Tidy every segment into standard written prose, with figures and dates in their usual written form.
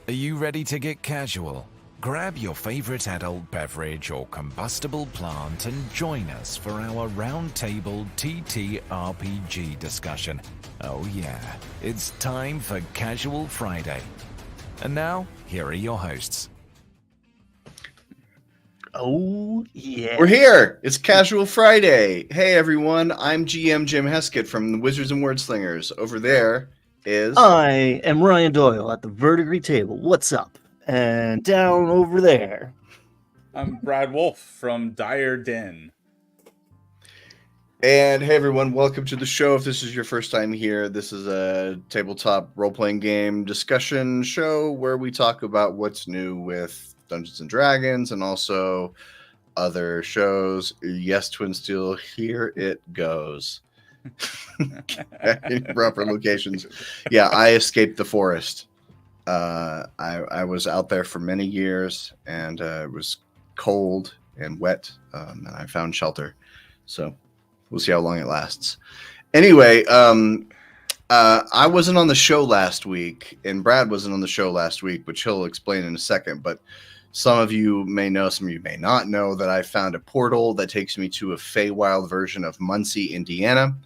Are you ready to get casual? Grab your favorite adult beverage or combustible plant and join us for our roundtable TTRPG discussion. Oh yeah, it's time for Casual Friday. And now, here are your hosts. Oh, yeah. We're here. It's Casual Friday. Hey, everyone. I'm GM Jim Heskett from the Wizards and Wordslingers. Over there is... I am Ryan Doyle at the Verdigris table. What's up? And down over there. I'm Brad Wolf from Dire Den. And hey, everyone. Welcome to the show. If this is your first time here, this is a tabletop role-playing game discussion show where we talk about what's new with Dungeons and Dragons and also other shows. Yes, Twin Steel, here it goes. In proper locations. Yeah, I escaped the forest. I was out there for many years, and it was cold and wet, and I found shelter. So we'll see how long it lasts. Anyway, I wasn't on the show last week, and Brad wasn't on the show last week, which he'll explain in a second. But some of you may know, some of you may not know that I found a portal that takes me to a Feywild version of Muncie, Indiana.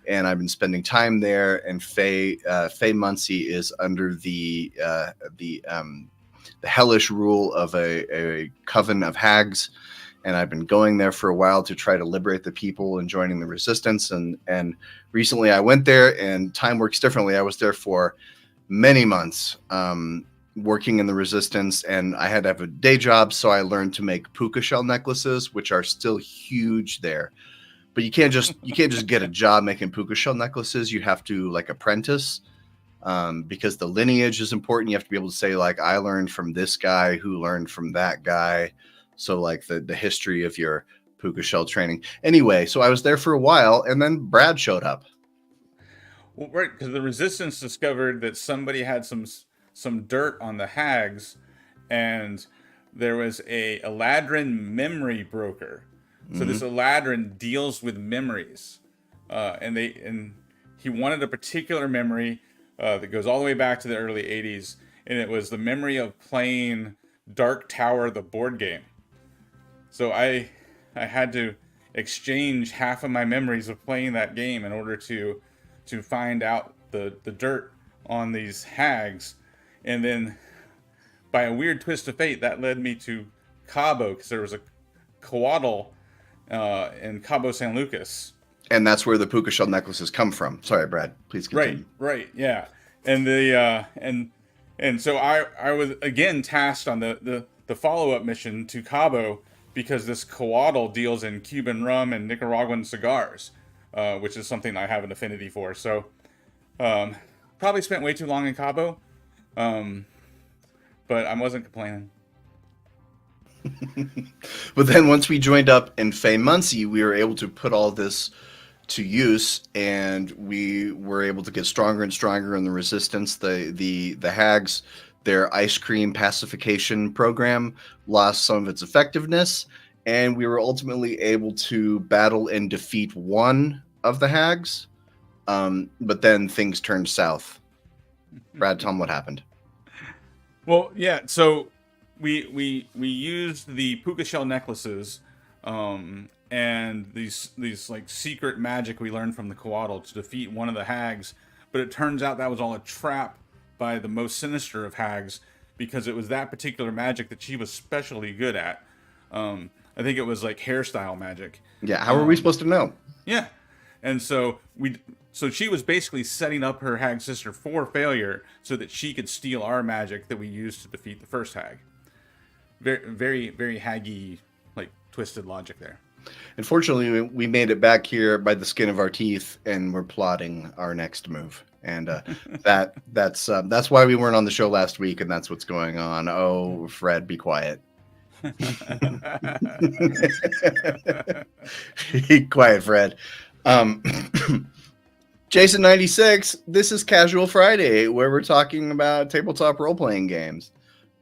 And I've been spending time there, and Fey Muncie is under the hellish rule of a coven of hags, and I've been going there for a while to try to liberate the people and joining the resistance. And recently I went there, and time works differently. I was there for many months, working in the resistance, and I had to have a day job, so I learned to make puka shell necklaces, which are still huge there. But you can't just get a job making puka shell necklaces. You have to apprentice, because the lineage is important. You have to be able to say I learned from this guy who learned from that guy. So the history of your puka shell training. Anyway, so I was there for a while, and then Brad showed up. Well, right, because the Resistance discovered that somebody had some dirt on the hags, and there was a Eladrin memory broker. So this Eladrin deals with memories, and he wanted a particular memory that goes all the way back to the early 80s, and it was the memory of playing Dark Tower, the board game. So I had to exchange half of my memories of playing that game in order to find out the dirt on these hags, and then by a weird twist of fate, that led me to Cabo, because there was a coatl in Cabo San Lucas, and that's where the puka shell necklaces come from. Sorry, Brad, please continue. Right, yeah. And the and so I was again tasked on the follow-up mission to Cabo, because this coatl deals in Cuban rum and Nicaraguan cigars, which is something I have an affinity for. So probably spent way too long in Cabo, but I wasn't complaining. But then once we joined up in Fey Muncie, we were able to put all this to use, and we were able to get stronger and stronger in the resistance. The hags, their ice cream pacification program lost some of its effectiveness, and we were ultimately able to battle and defeat one of the hags. But then things turned south. Brad, tell them what happened. Well, yeah, so we used the puka shell necklaces, and these secret magic we learned from the coatl to defeat one of the hags, but it turns out that was all a trap by the most sinister of hags, because it was that particular magic that she was especially good at. I think it was hairstyle magic. Yeah, how were we supposed to know? Yeah, and so she was basically setting up her hag sister for failure so that she could steal our magic that we used to defeat the first hag. Very, very, very haggy, twisted logic there. Unfortunately, we made it back here by the skin of our teeth, and we're plotting our next move. And that's why we weren't on the show last week, and that's what's going on. Oh, Fred, be quiet. Quiet, Fred. Jason 96. This is Casual Friday, where we're talking about tabletop role-playing games.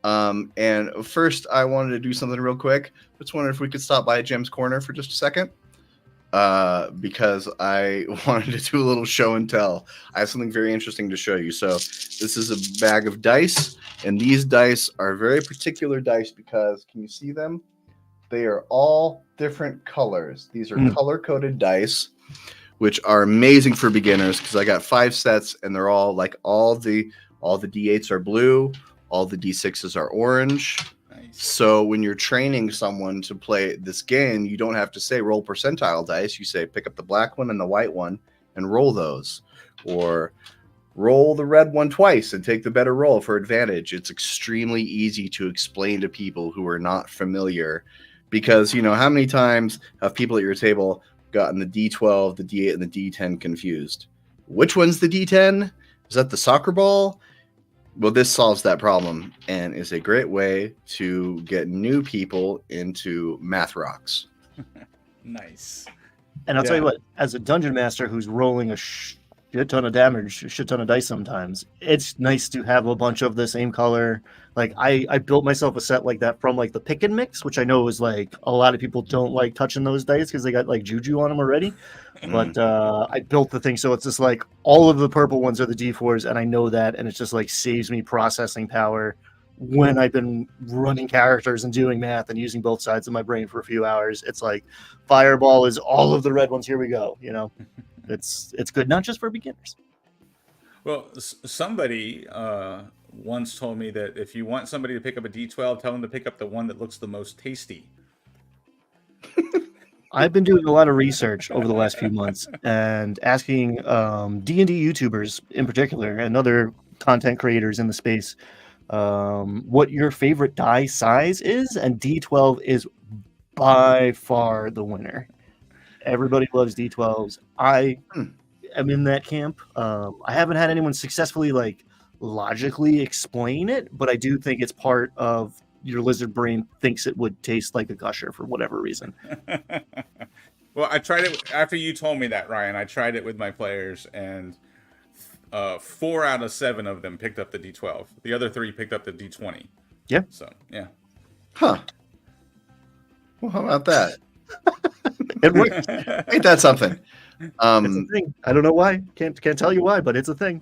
And first, I wanted to do something real quick. Just wondered if we could stop by Jim's Corner for just a second. because I wanted to do a little show and tell. I have something very interesting to show you. So this is a bag of dice, and these dice are very particular dice because, can you see them? They are all different colors. These are color-coded dice, which are amazing for beginners because I got 5 sets, and they're all like all the D8s are blue, all the D6s are orange. So when you're training someone to play this game, you don't have to say roll percentile dice. You say pick up the black one and the white one and roll those, or roll the red one twice and take the better roll for advantage. It's extremely easy to explain to people who are not familiar, because how many times have people at your table gotten the D12, the D8, and the D10 confused? Which one's the D10? Is that the soccer ball? Well, this solves that problem and is a great way to get new people into Math Rocks. Nice. And I'll tell you what, as a dungeon master who's rolling a shit ton of damage, a shit ton of dice sometimes, it's nice to have a bunch of the same color. Like I built myself a set like that from like the pick and mix, which I know is like a lot of people don't like touching those dice because they got like juju on them already. But I built the thing so it's just like all of the purple ones are the D4s, and I know that, and it just like saves me processing power when I've been running characters and doing math and using both sides of my brain for a few hours. It's like fireball is all of the red ones. Here we go. It's good, not just for beginners. Well, somebody once told me that if you want somebody to pick up a D12, tell them to pick up the one that looks the most tasty. I've been doing a lot of research over the last few months and asking D&D YouTubers in particular and other content creators in the space what your favorite die size is, and D12 is by far the winner. Everybody loves D12s. I am in that camp. I haven't had anyone successfully logically explain it, but I do think it's part of your lizard brain thinks it would taste like a gusher for whatever reason. Well, I tried it after you told me that, Ryan. I tried it with my players, and 4 out of 7 of them picked up the D12. The other 3 picked up the D20. Yeah. So, yeah. Huh. Well, how about that? It works. Ain't that something? It's a thing. I don't know why. Can't tell you why, but it's a thing.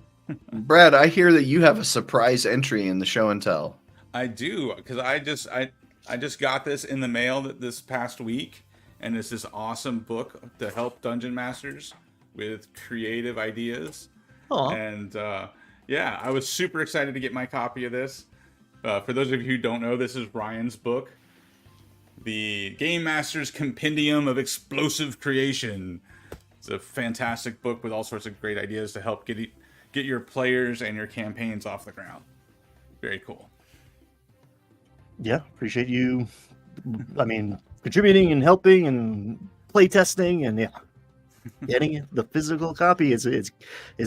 Brad, I hear that you have a surprise entry in the show and tell. I do, because I just got this in the mail this past week, and it's this awesome book to help dungeon masters with creative ideas. Aww. And yeah, I was super excited to get my copy of this. For those of you who don't know, this is Ryan's book, The Game Master's Compendium of Explosive Creation. It's a fantastic book with all sorts of great ideas to help get your players and your campaigns off the ground. Very cool. Yeah, appreciate you. I mean, contributing and helping and play testing, and getting the physical copy is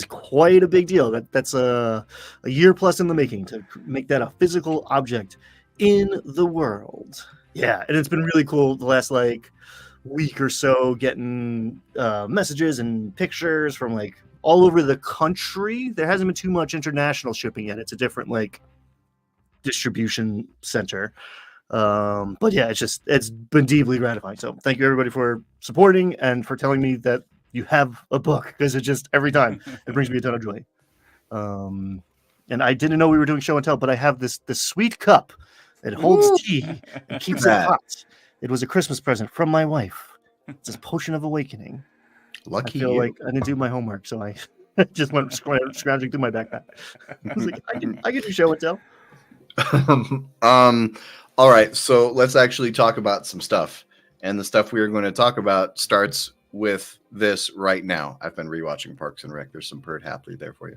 quite a big deal. That's a year plus in the making to make that a physical object in the world. Yeah, and it's been really cool the last week or so, getting messages and pictures from all over the country. There hasn't been too much international shipping yet. It's a different distribution center, but yeah, it's been deeply gratifying. So thank you everybody for supporting and for telling me that you have a book, because it just every time it brings me a ton of joy. And I didn't know we were doing show and tell, but I have this sweet cup. It holds tea and keeps it hot. It was a Christmas present from my wife. It's a potion of awakening. Lucky I feel you. like I didn't do my homework, so I just went scrounging through my backpack. I was like, I can do show and tell. All right, so let's actually talk about some stuff. And the stuff we are going to talk about starts with this right now. I've been rewatching Parks and Rec. There's some Perd Hapley there for you.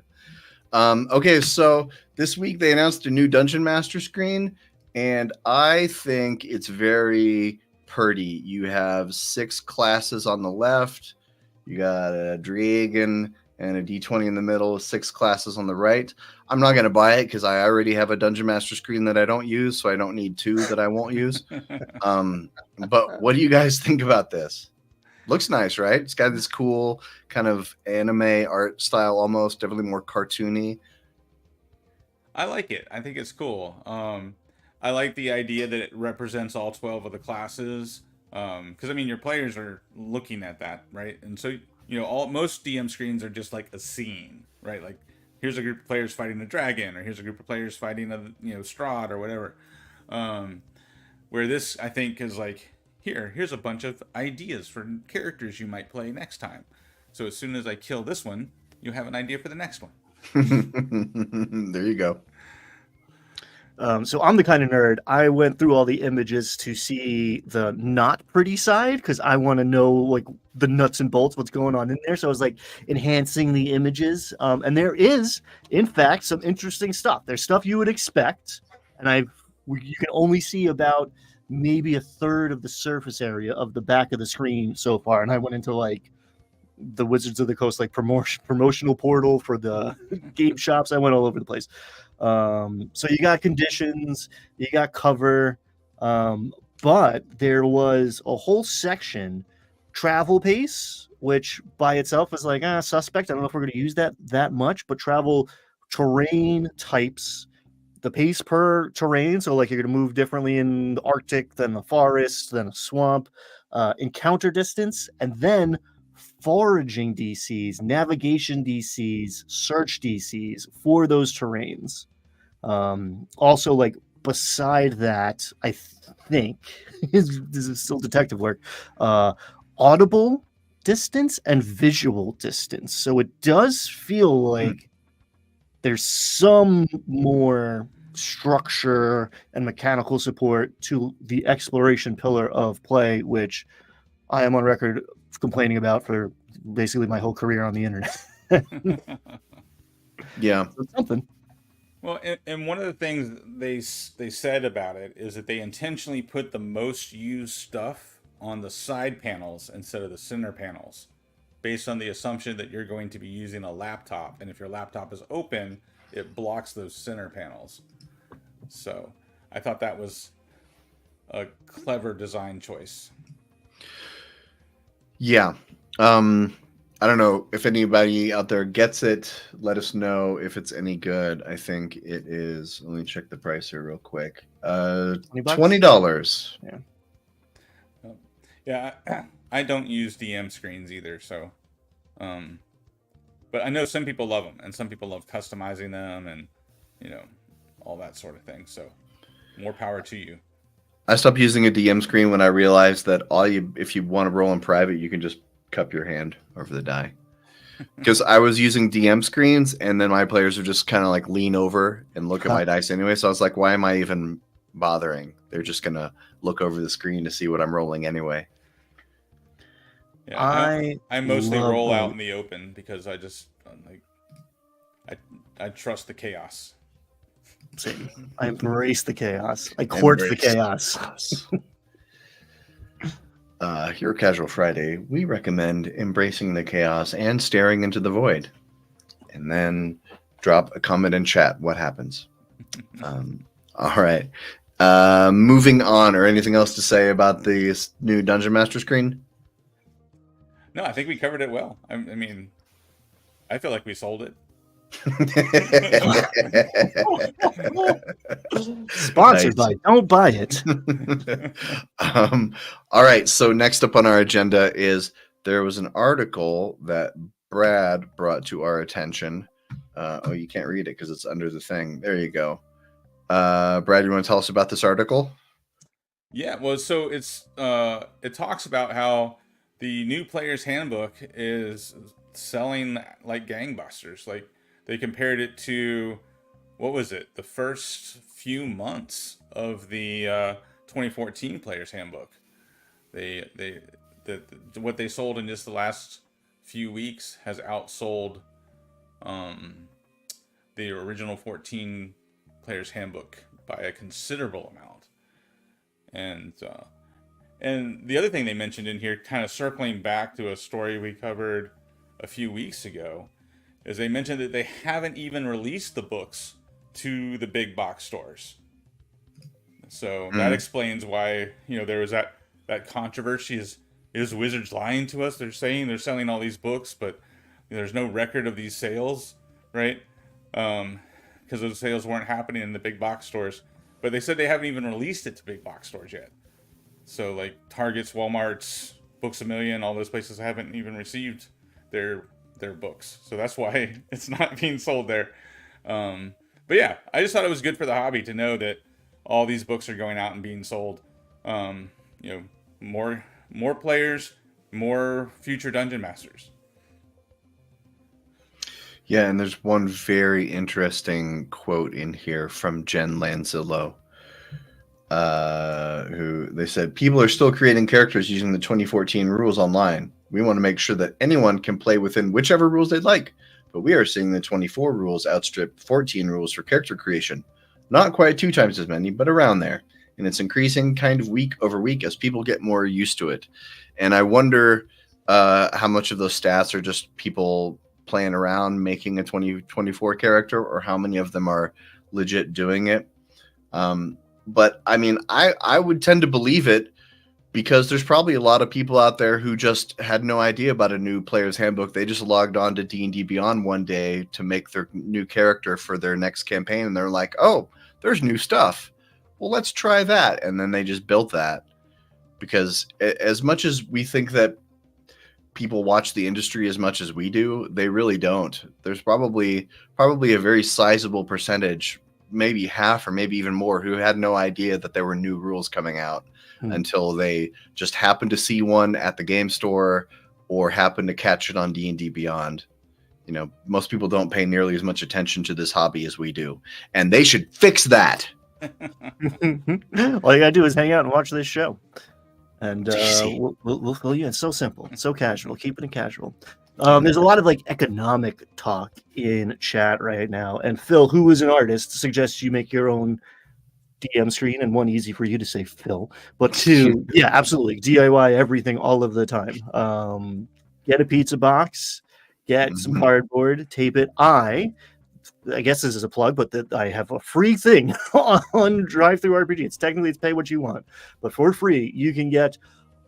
Okay, so this week they announced a new Dungeon Master screen, and I think it's very purdy. You have 6 classes on the left. You got a Dragon and a D20 in the middle, 6 classes on the right. I'm not going to buy it because I already have a Dungeon Master screen that I don't use, so I don't need 2 that I won't use. But what do you guys think about this? Looks nice, right? It's got this cool kind of anime art style almost, definitely more cartoony. I like it. I think it's cool. I like the idea that it represents all 12 of the classes. Because I mean, your players are looking at that, right? And so most DM screens are just like a scene, right? Like here's a group of players fighting a dragon, or here's a group of players fighting a Strahd or whatever. Where this, I think, is like here's a bunch of ideas for characters you might play next time. So as soon as I kill this one, you have an idea for the next one. There you go. So I'm the kind of nerd. I went through all the images to see the not pretty side because I want to know like the nuts and bolts, what's going on in there. So I was like enhancing the images, and there is, in fact, some interesting stuff. There's stuff you would expect, and you can only see about maybe a third of the surface area of the back of the screen so far. And I went into like the Wizards of the Coast like promotional portal for the game shops. I went all over the place. So you got conditions, you got cover, but there was a whole section, travel pace, which by itself is like suspect. I don't know if we're going to use that much, but travel terrain types, the pace per terrain. So like you're going to move differently in the Arctic than the forest, than a swamp, encounter distance, and then foraging DCs, navigation DCs, search DCs for those terrains. Also, like beside that, I think this is still detective work. Audible distance and visual distance. So it does feel like there's some more structure and mechanical support to the exploration pillar of play, which I am on record complaining about for basically my whole career on the internet. Yeah. So something. Well, and one of the things they said about it is that they intentionally put the most used stuff on the side panels instead of the center panels, based on the assumption that you're going to be using a laptop, and if your laptop is open, it blocks those center panels. So I thought that was a clever design choice. Yeah. I don't know if anybody out there gets it. Let us know if it's any good. I think it is. Let me check the price here real quick. $20. Yeah. Yeah, I don't use DM screens either, so but I know some people love them, and some people love customizing them, and all that sort of thing. So more power to you. I stopped using a DM screen when I realized that if you want to roll in private, you can just cup your hand over the die. Because I was using DM screens, and then my players would just kind of like lean over and look at my dice anyway. So I was like, why am I even bothering? They're just going to look over the screen to see what I'm rolling anyway. Yeah, I mostly roll out in the open because I just I trust the chaos. Same. I embrace the chaos. I court the chaos. Here at Casual Friday, we recommend embracing the chaos and staring into the void. And then drop a comment in chat. What happens? All right. Moving on, or anything else to say about the new Dungeon Master screen? No, I think we covered it well. I mean, I feel like we sold it. Sponsored by Don't Buy It. All right, so next up on our agenda is there was an article that Brad brought to our attention. You can't read it because it's under the thing. There you go. Brad, you want to tell us about this article? Yeah, well, so it talks about how the new player's handbook is selling like gangbusters. Like, they compared it to, what was it? The first few months of the 2014 Player's Handbook. What they sold in just the last few weeks has outsold the original 14 Player's Handbook by a considerable amount. And the other thing they mentioned in here, kind of circling back to a story we covered a few weeks ago, is they mentioned that they haven't even released the books to the big box stores. So that explains why, there was that controversy. Is Wizards lying to us? They're saying they're selling all these books, but there's no record of these sales, right? Because those sales weren't happening in the big box stores. But they said they haven't even released it to big box stores yet. So like Targets, Walmart's, Books A Million, all those places haven't even received their books. So that's why it's not being sold there. Um, but yeah, I just thought it was good for the hobby to know that all these books are going out and being sold. Um, you know, more players, more future dungeon masters. Yeah, and there's one very interesting quote in here from Jen Lanzillo, who they said, people are still creating characters using the 2014 rules online. We want to make sure that anyone can play within whichever rules they'd like, but we are seeing the 24 rules outstrip 14 rules for character creation. Not quite 2 times as many, but around there. And it's increasing kind of week over week as people get more used to it. And I wonder how much of those stats are just people playing around making a 2024 character, or how many of them are legit doing it. But I mean, I would tend to believe it, because there's probably a lot of people out there who just had no idea about a new player's handbook. They just logged on to D&D Beyond one day to make their new character for their next campaign, and they're like, oh, there's new stuff. Well, let's try that. And then they just built that. Because as much as we think that people watch the industry as much as we do, they really don't. There's probably a very sizable percentage, maybe half or maybe even more, who had no idea that there were new rules coming out until they just happened to see one at the game store or happened to catch it on D&D Beyond. You know, most people don't pay nearly as much attention to this hobby as we do, and they should fix that. All you gotta do is hang out and watch this show. And Easy. we'll fill you in. It's so simple, it's so casual. Keep it in casual. There's a lot of like economic talk in chat right now. And Phil, who is an artist, suggests you make your own DM screen. And one, easy for you to say Phil, but two, yeah, absolutely DIY everything all of the time. Get a pizza box, get some cardboard, tape it. I guess this is a plug, but that I have a free thing on Drive-Thru RPG. It's pay what you want, but for free, you can get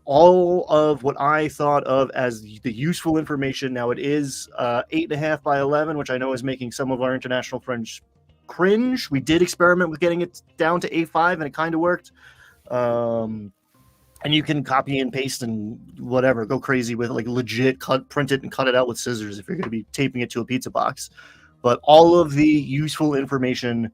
all of what I thought of as the useful information. Now it is 8.5 by 11, which I know is making some of our international friends cringe. We did experiment with getting it down to A5, and it kind of worked. And you can copy and paste and whatever, go crazy with it, like legit print it and cut it out with scissors if you're going to be taping it to a pizza box. But all of the useful information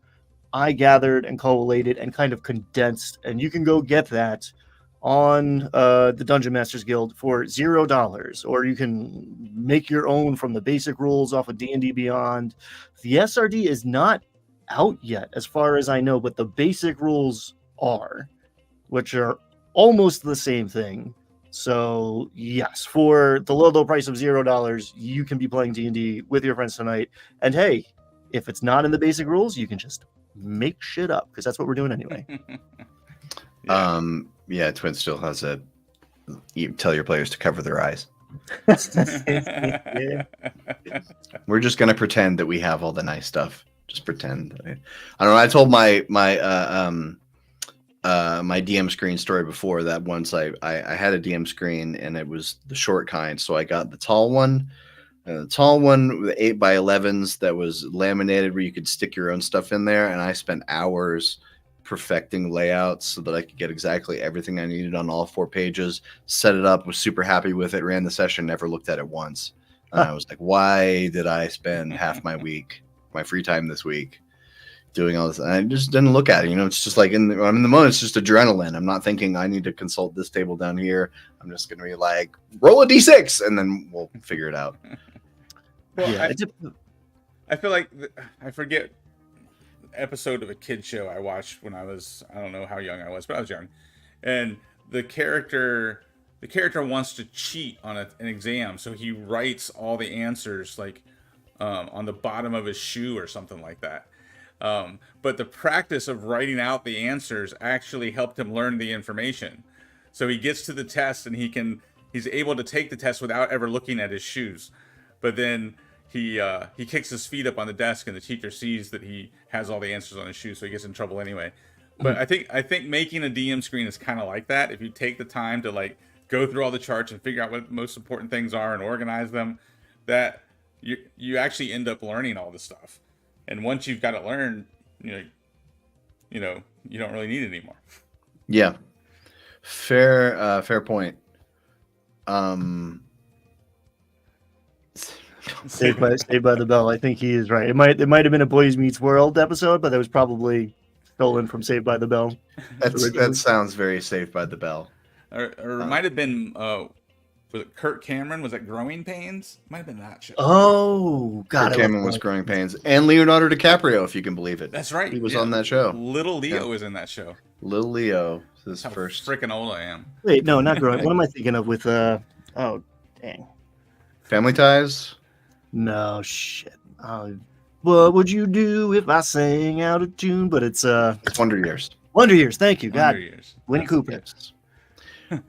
I gathered and collated and kind of condensed, and you can go get that on the Dungeon Masters Guild for $0, or you can make your own from the basic rules off of D&D Beyond. The SRD is not out yet, as far as I know, but the basic rules are, which are almost the same thing. So yes, for the low price of $0, you can be playing D&D with your friends tonight. And hey, if it's not in the basic rules, you can just make shit up, because that's what we're doing anyway. Yeah, Twin still has you tell your players to cover their eyes. Yeah. We're just gonna pretend that we have all the nice stuff. Just pretend. I don't know. I told my DM screen story before, that once I had a DM screen, and it was the short kind, so I got the tall one. The tall one with 8 by 11s that was laminated, where you could stick your own stuff in there, and I spent hours perfecting layouts so that I could get exactly everything I needed on all 4 pages. Set it up, was super happy with it, ran the session, never looked at it once. And I was like, why did I spend half my free time this week doing all this? And I just didn't look at it. You know, it's just like I'm in the moment, it's just adrenaline. I'm not thinking I need to consult this table down here. I'm just going to be like, roll a D6 and then we'll figure it out. Well, Yeah, I feel like I forget episode of a kid show I watched when I was, I don't know how young I was, but I was young, and the character wants to cheat on an exam, so he writes all the answers like on the bottom of his shoe or something like that. But the practice of writing out the answers actually helped him learn the information, so he gets to the test and he's able to take the test without ever looking at his shoes. But then he kicks his feet up on the desk, and the teacher sees that he has all the answers on his shoes, so he gets in trouble anyway. But I think making a DM screen is kind of like that. If you take the time to like go through all the charts and figure out what the most important things are and organize them, that you actually end up learning all this stuff. And once you've got it learned, you know, you don't really need it anymore. Yeah. Fair point. Saved by the Bell. I think he is right. It might have been a Boys Meets World episode, but that was probably stolen from Saved by the Bell. That sounds very Saved by the Bell. Or it might have been was it Kurt Cameron? Was it Growing Pains? Might have been that show. Oh God, Kurt Cameron was Growing Pains, and Leonardo DiCaprio, if you can believe it. That's right. He was on that show. Little Leo was in that show. Little Leo, his How first. freaking old I am. Wait, no, not Growing. What am I thinking of with oh dang. Family Ties. No shit. What would you do if I sang out of tune? But it's Wonder Years. Wonder Years. Thank you, God. Wonder Years. Winnie Cooper. Yes.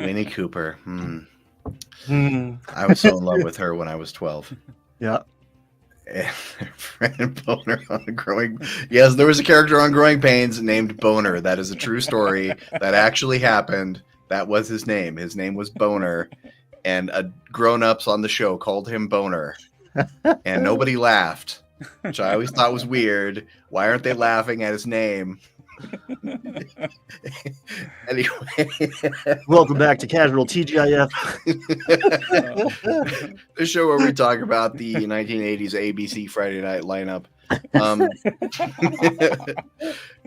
Winnie Cooper. Hmm. I was so in love with her when I was 12. Yeah. And Boner on Growing. Yes, there was a character on Growing Pains named Boner. That is a true story that actually happened. That was his name. His name was Boner, and grown-ups on the show called him Boner, and nobody laughed, which I always thought was weird. Why aren't they laughing at his name? Anyway, Welcome back to Casual TGIF. the show where we talk about the 1980s ABC Friday night lineup.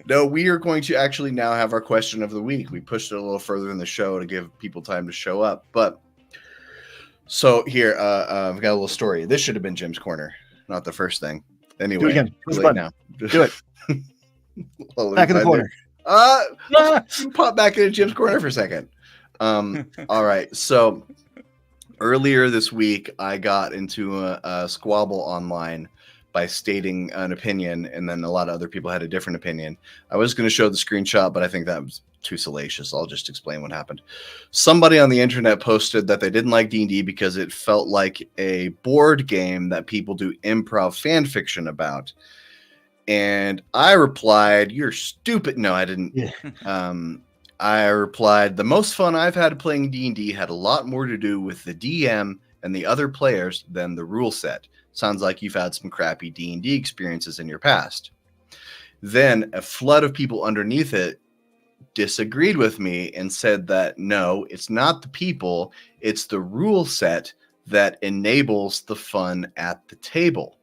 No, we are going to actually now have our question of the week. We pushed it a little further in the show to give people time to show up. But so here, I've got a little story. This should have been Jim's Corner, not the first thing. Anyway, Do it again. too late now. Do it. Back in the corner. Pop back into Jim's Corner for a second. All right. So earlier this week, I got into a squabble online by stating an opinion, and then a lot of other people had a different opinion. I was going to show the screenshot, but I think that was too salacious. I'll just explain what happened. Somebody on the internet posted that they didn't like D&D because it felt like a board game that people do improv fan fiction about. And I replied, "You're stupid." No, I didn't. Yeah. I replied, "The most fun I've had playing D&D had a lot more to do with the DM and the other players than the rule set. Sounds like you've had some crappy D&D experiences in your past." Then a flood of people underneath it disagreed with me and said that no, it's not the people, it's the rule set that enables the fun at the table.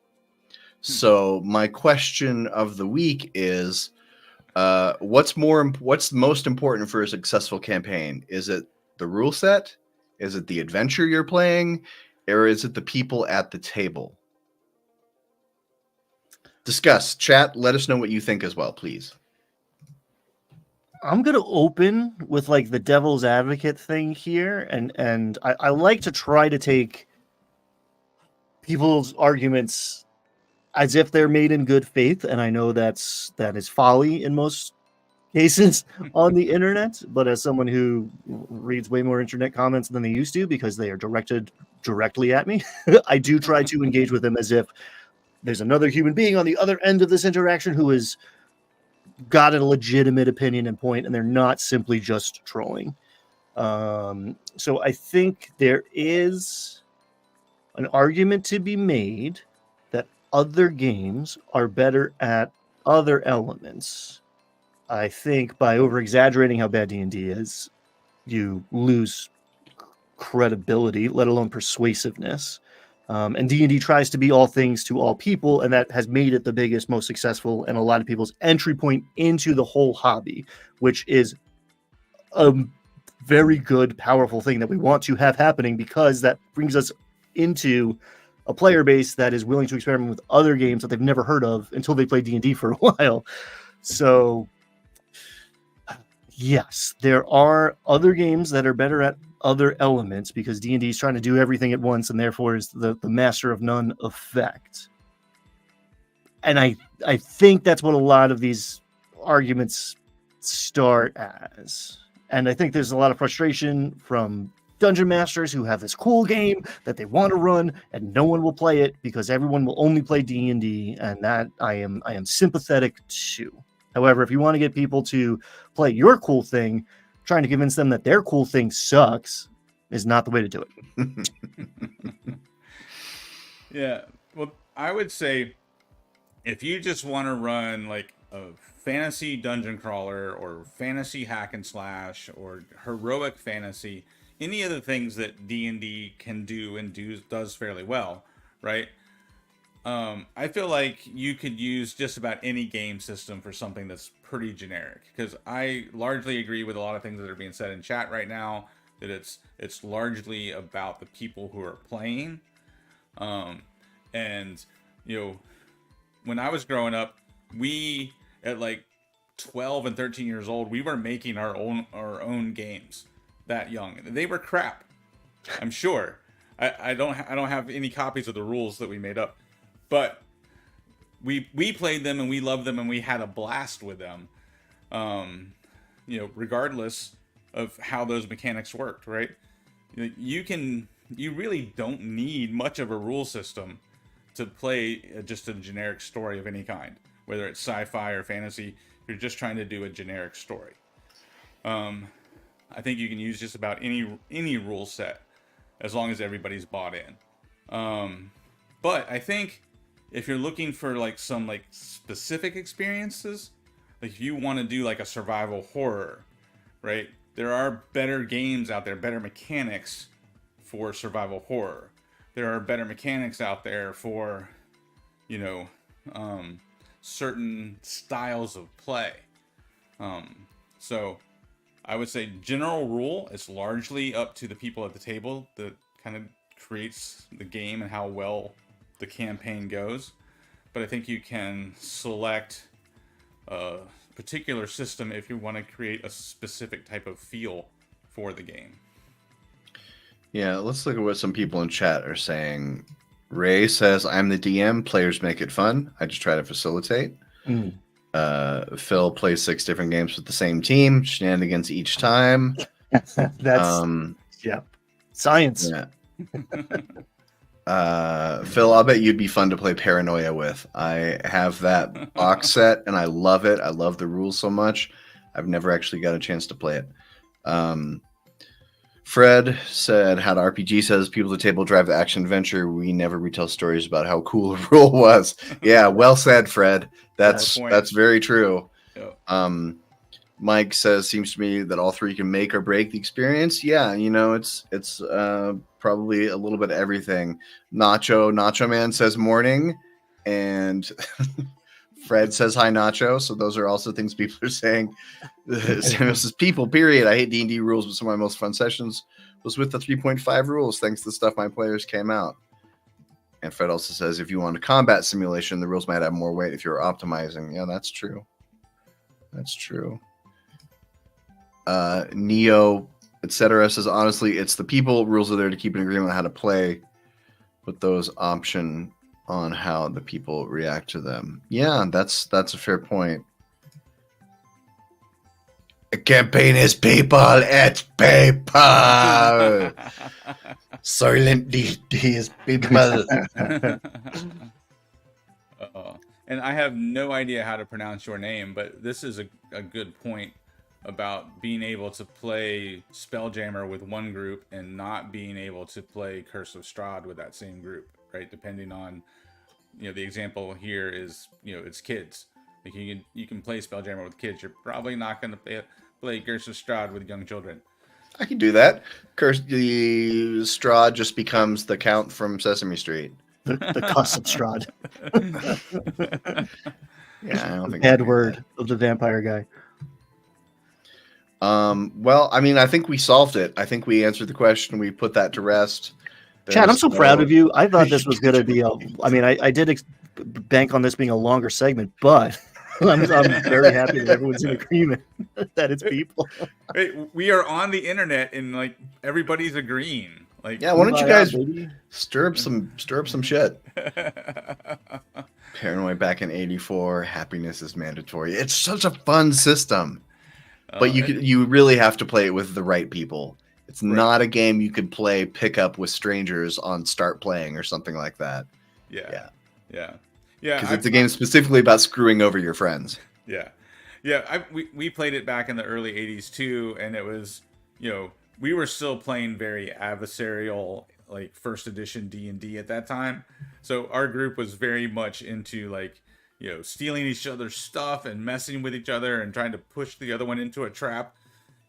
So my question of the week is, what's most important for a successful campaign? Is it the rule set? Is it the adventure you're playing? Or is it the people at the table? Discuss. Chat, let us know what you think as well, please. I'm gonna open with like the devil's advocate thing here, and I like to try to take people's arguments as if they're made in good faith, and I know that is folly in most cases on the internet. But as someone who reads way more internet comments than they used to because they are directed directly at me, I do try to engage with them as if there's another human being on the other end of this interaction who has got a legitimate opinion and point, and they're not simply just trolling. So I think there is an argument to be made that other games are better at other elements. I think by over-exaggerating how bad D&D is, you lose credibility, let alone persuasiveness. And D&D tries to be all things to all people, and that has made it the biggest, most successful, and a lot of people's entry point into the whole hobby, which is a very good, powerful thing that we want to have happening, because that brings us into a player base that is willing to experiment with other games that they've never heard of until they play D&D for a while. So yes, there are other games that are better at other elements because D&D is trying to do everything at once and therefore is the master of none effect. And I think that's what a lot of these arguments start as. And I think there's a lot of frustration from dungeon masters who have this cool game that they want to run and no one will play it because everyone will only play D&D, and that I am sympathetic to. However, if you want to get people to play your cool thing, trying to convince them that their cool thing sucks is not the way to do it. Yeah. Well, I would say if you just want to run like fantasy dungeon crawler or fantasy hack and slash or heroic fantasy, any of the things that D&D can do and does fairly well, right? I feel like you could use just about any game system for something that's pretty generic, because I largely agree with a lot of things that are being said in chat right now, that it's largely about the people who are playing. And when I was growing up, we at like 12 and 13 years old, we were making our own games that young. They were crap, I'm sure. I don't have any copies of the rules that we made up, but we played them and we loved them and we had a blast with them. Regardless of how those mechanics worked, right? You really don't need much of a rule system to play just a generic story of any kind, whether it's sci-fi or fantasy. You're just trying to do a generic story. I think you can use just about any rule set as long as everybody's bought in. But I think if you're looking for like some like specific experiences, like if you want to do like a survival horror, right? There are better games out there, better mechanics for survival horror. There are better mechanics out there for, certain styles of play. So I would say general rule is largely up to the people at the table that kind of creates the game and how well the campaign goes. But I think you can select a particular system if you want to create a specific type of feel for the game. Yeah, let's look at what some people in chat are saying. Ray says, I'm the DM, players make it fun. I just try to facilitate. Phil plays 6 different games with the same team, shenanigans each time. That's science. Yeah. Phil, I'll bet you'd be fun to play Paranoia with. I have that box set and I love it. I love the rules so much. I've never actually got a chance to play it. Fred said, how to RPG says people at the table drive the action adventure. We never retell stories about how cool a rule was. Yeah, well said, Fred. That's very true. Yep. Mike says, seems to me that all 3 can make or break the experience. Yeah, it's probably a little bit of everything. Nacho Man says morning, and Fred says hi, Nacho. So those are also things people are saying. Samuel says, people, period. I hate D&D rules, but some of my most fun sessions was with the 3.5 rules, thanks to the stuff my players came out. And Fred also says, if you want a combat simulation, the rules might have more weight if you're optimizing. Yeah, that's true. That's true. Neo, etc. says, honestly, it's the people. Rules are there to keep an agreement on how to play, but those option on how the people react to them. Yeah, that's a fair point. A campaign is people, it's people. Silent D&D is people. And I have no idea how to pronounce your name, but this is a good point about being able to play Spelljammer with one group and not being able to play Curse of Strahd with that same group, right? Depending on, the example here is, it's kids. Like you can play Spelljammer with kids. You're probably not going to play Curse of Strahd with young children. I can do that. The Strahd just becomes the Count from Sesame Street. The cuss of Strahd. Yeah, I don't think bad word of the vampire guy. Well, I mean, I think we solved it. I think we answered the question. We put that to rest. Chad, I'm so proud of you. I thought this was going to be I did bank on this being a longer segment, but I'm very happy that everyone's in agreement that it's people. Hey, we are on the internet and like everybody's agreeing. Like, yeah, why don't you guys stir up some shit? Paranoid back in '84. Happiness is mandatory. It's such a fun system, but you really have to play it with the right people. It's not a game you could play pick up with strangers on Start Playing or something like that. Yeah. Because it's a game specifically about screwing over your friends. Yeah. We played it back in the early '80s too, and it was we were still playing very adversarial, like first edition D&D at that time. So our group was very much into like stealing each other's stuff and messing with each other and trying to push the other one into a trap.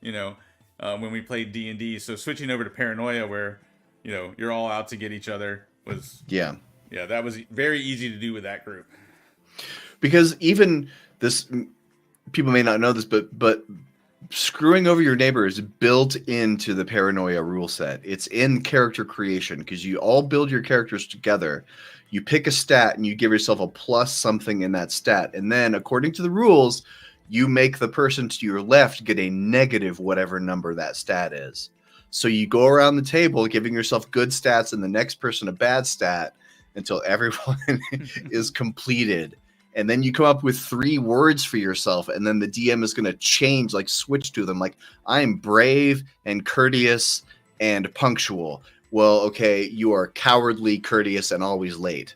When we played D&D. So switching over to Paranoia, where you're all out to get each other, was that was very easy to do with that group. Because even this, people may not know this, but screwing over your neighbor is built into the Paranoia rule set. It's in character creation because you all build your characters together. You pick a stat and you give yourself a plus something in that stat. And then according to the rules, you make the person to your left get a negative whatever number that stat is. So you go around the table giving yourself good stats and the next person a bad stat until everyone is completed. And then you come up with 3 words for yourself, and then the DM is going to change, like switch to them. Like, I'm brave and courteous and punctual. Well, okay, you are cowardly, courteous, and always late.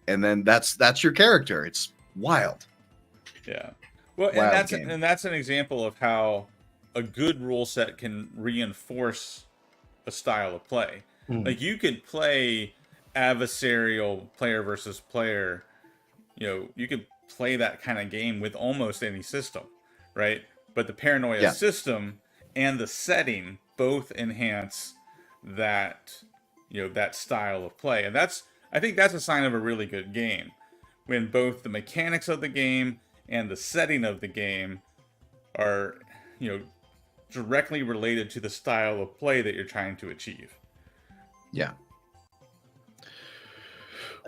And then that's your character. It's wild. Yeah. Well, and that's an example of how a good rule set can reinforce a style of play. Like, you could play adversarial player versus player. You could play that kind of game with almost any system, right? But the Paranoia system and the setting both enhance that, that style of play. And I think that's a sign of a really good game, when both the mechanics of the game and the setting of the game are, directly related to the style of play that you're trying to achieve. Yeah.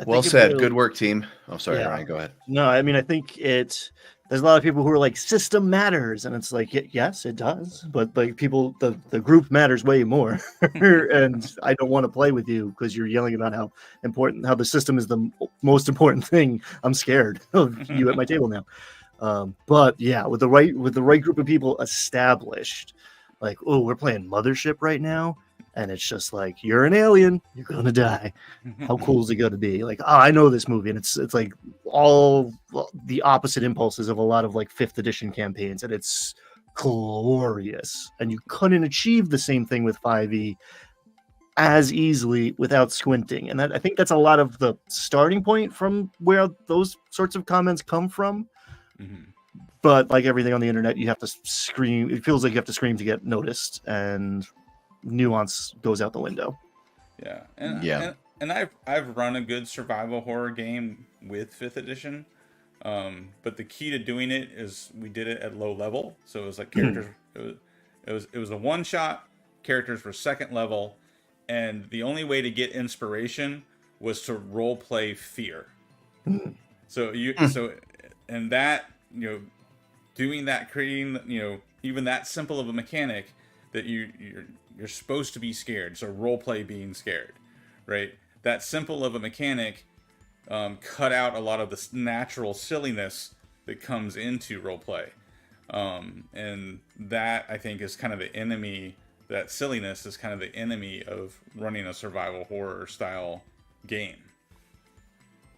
Well said. Good work, team. Oh, sorry, Ryan, go ahead. No, I mean, I think there's a lot of people who are like, system matters. And it's like, yes, it does. But like people, the group matters way more. And I don't want to play with you because you're yelling about how the system is the most important thing. I'm scared of you at my table now. But yeah, with the right group of people established, like, oh, we're playing Mothership right now. And it's just like, you're an alien, you're gonna die. How cool is it gonna be? Like, oh, I know this movie, and it's like all the opposite impulses of a lot of like 5th edition campaigns, and it's glorious. And you couldn't achieve the same thing with 5e as easily without squinting. And I think that's a lot of the starting point from where those sorts of comments come from. Mm-hmm. But like everything on the internet, you have to scream. It feels like you have to scream to get noticed, and nuance goes out the window. And I've run a good survival horror game with 5th edition, but the key to doing it is we did it at low level, so it was like characters it was a one shot, characters were 2nd level, and the only way to get inspiration was to role play fear. So and that, doing that, creating, even that simple of a mechanic that you're supposed to be scared. So role play being scared, right? That simple of a mechanic cut out a lot of the natural silliness that comes into role play. And that, I think, is kind of the enemy. That silliness is kind of the enemy of running a survival horror style game.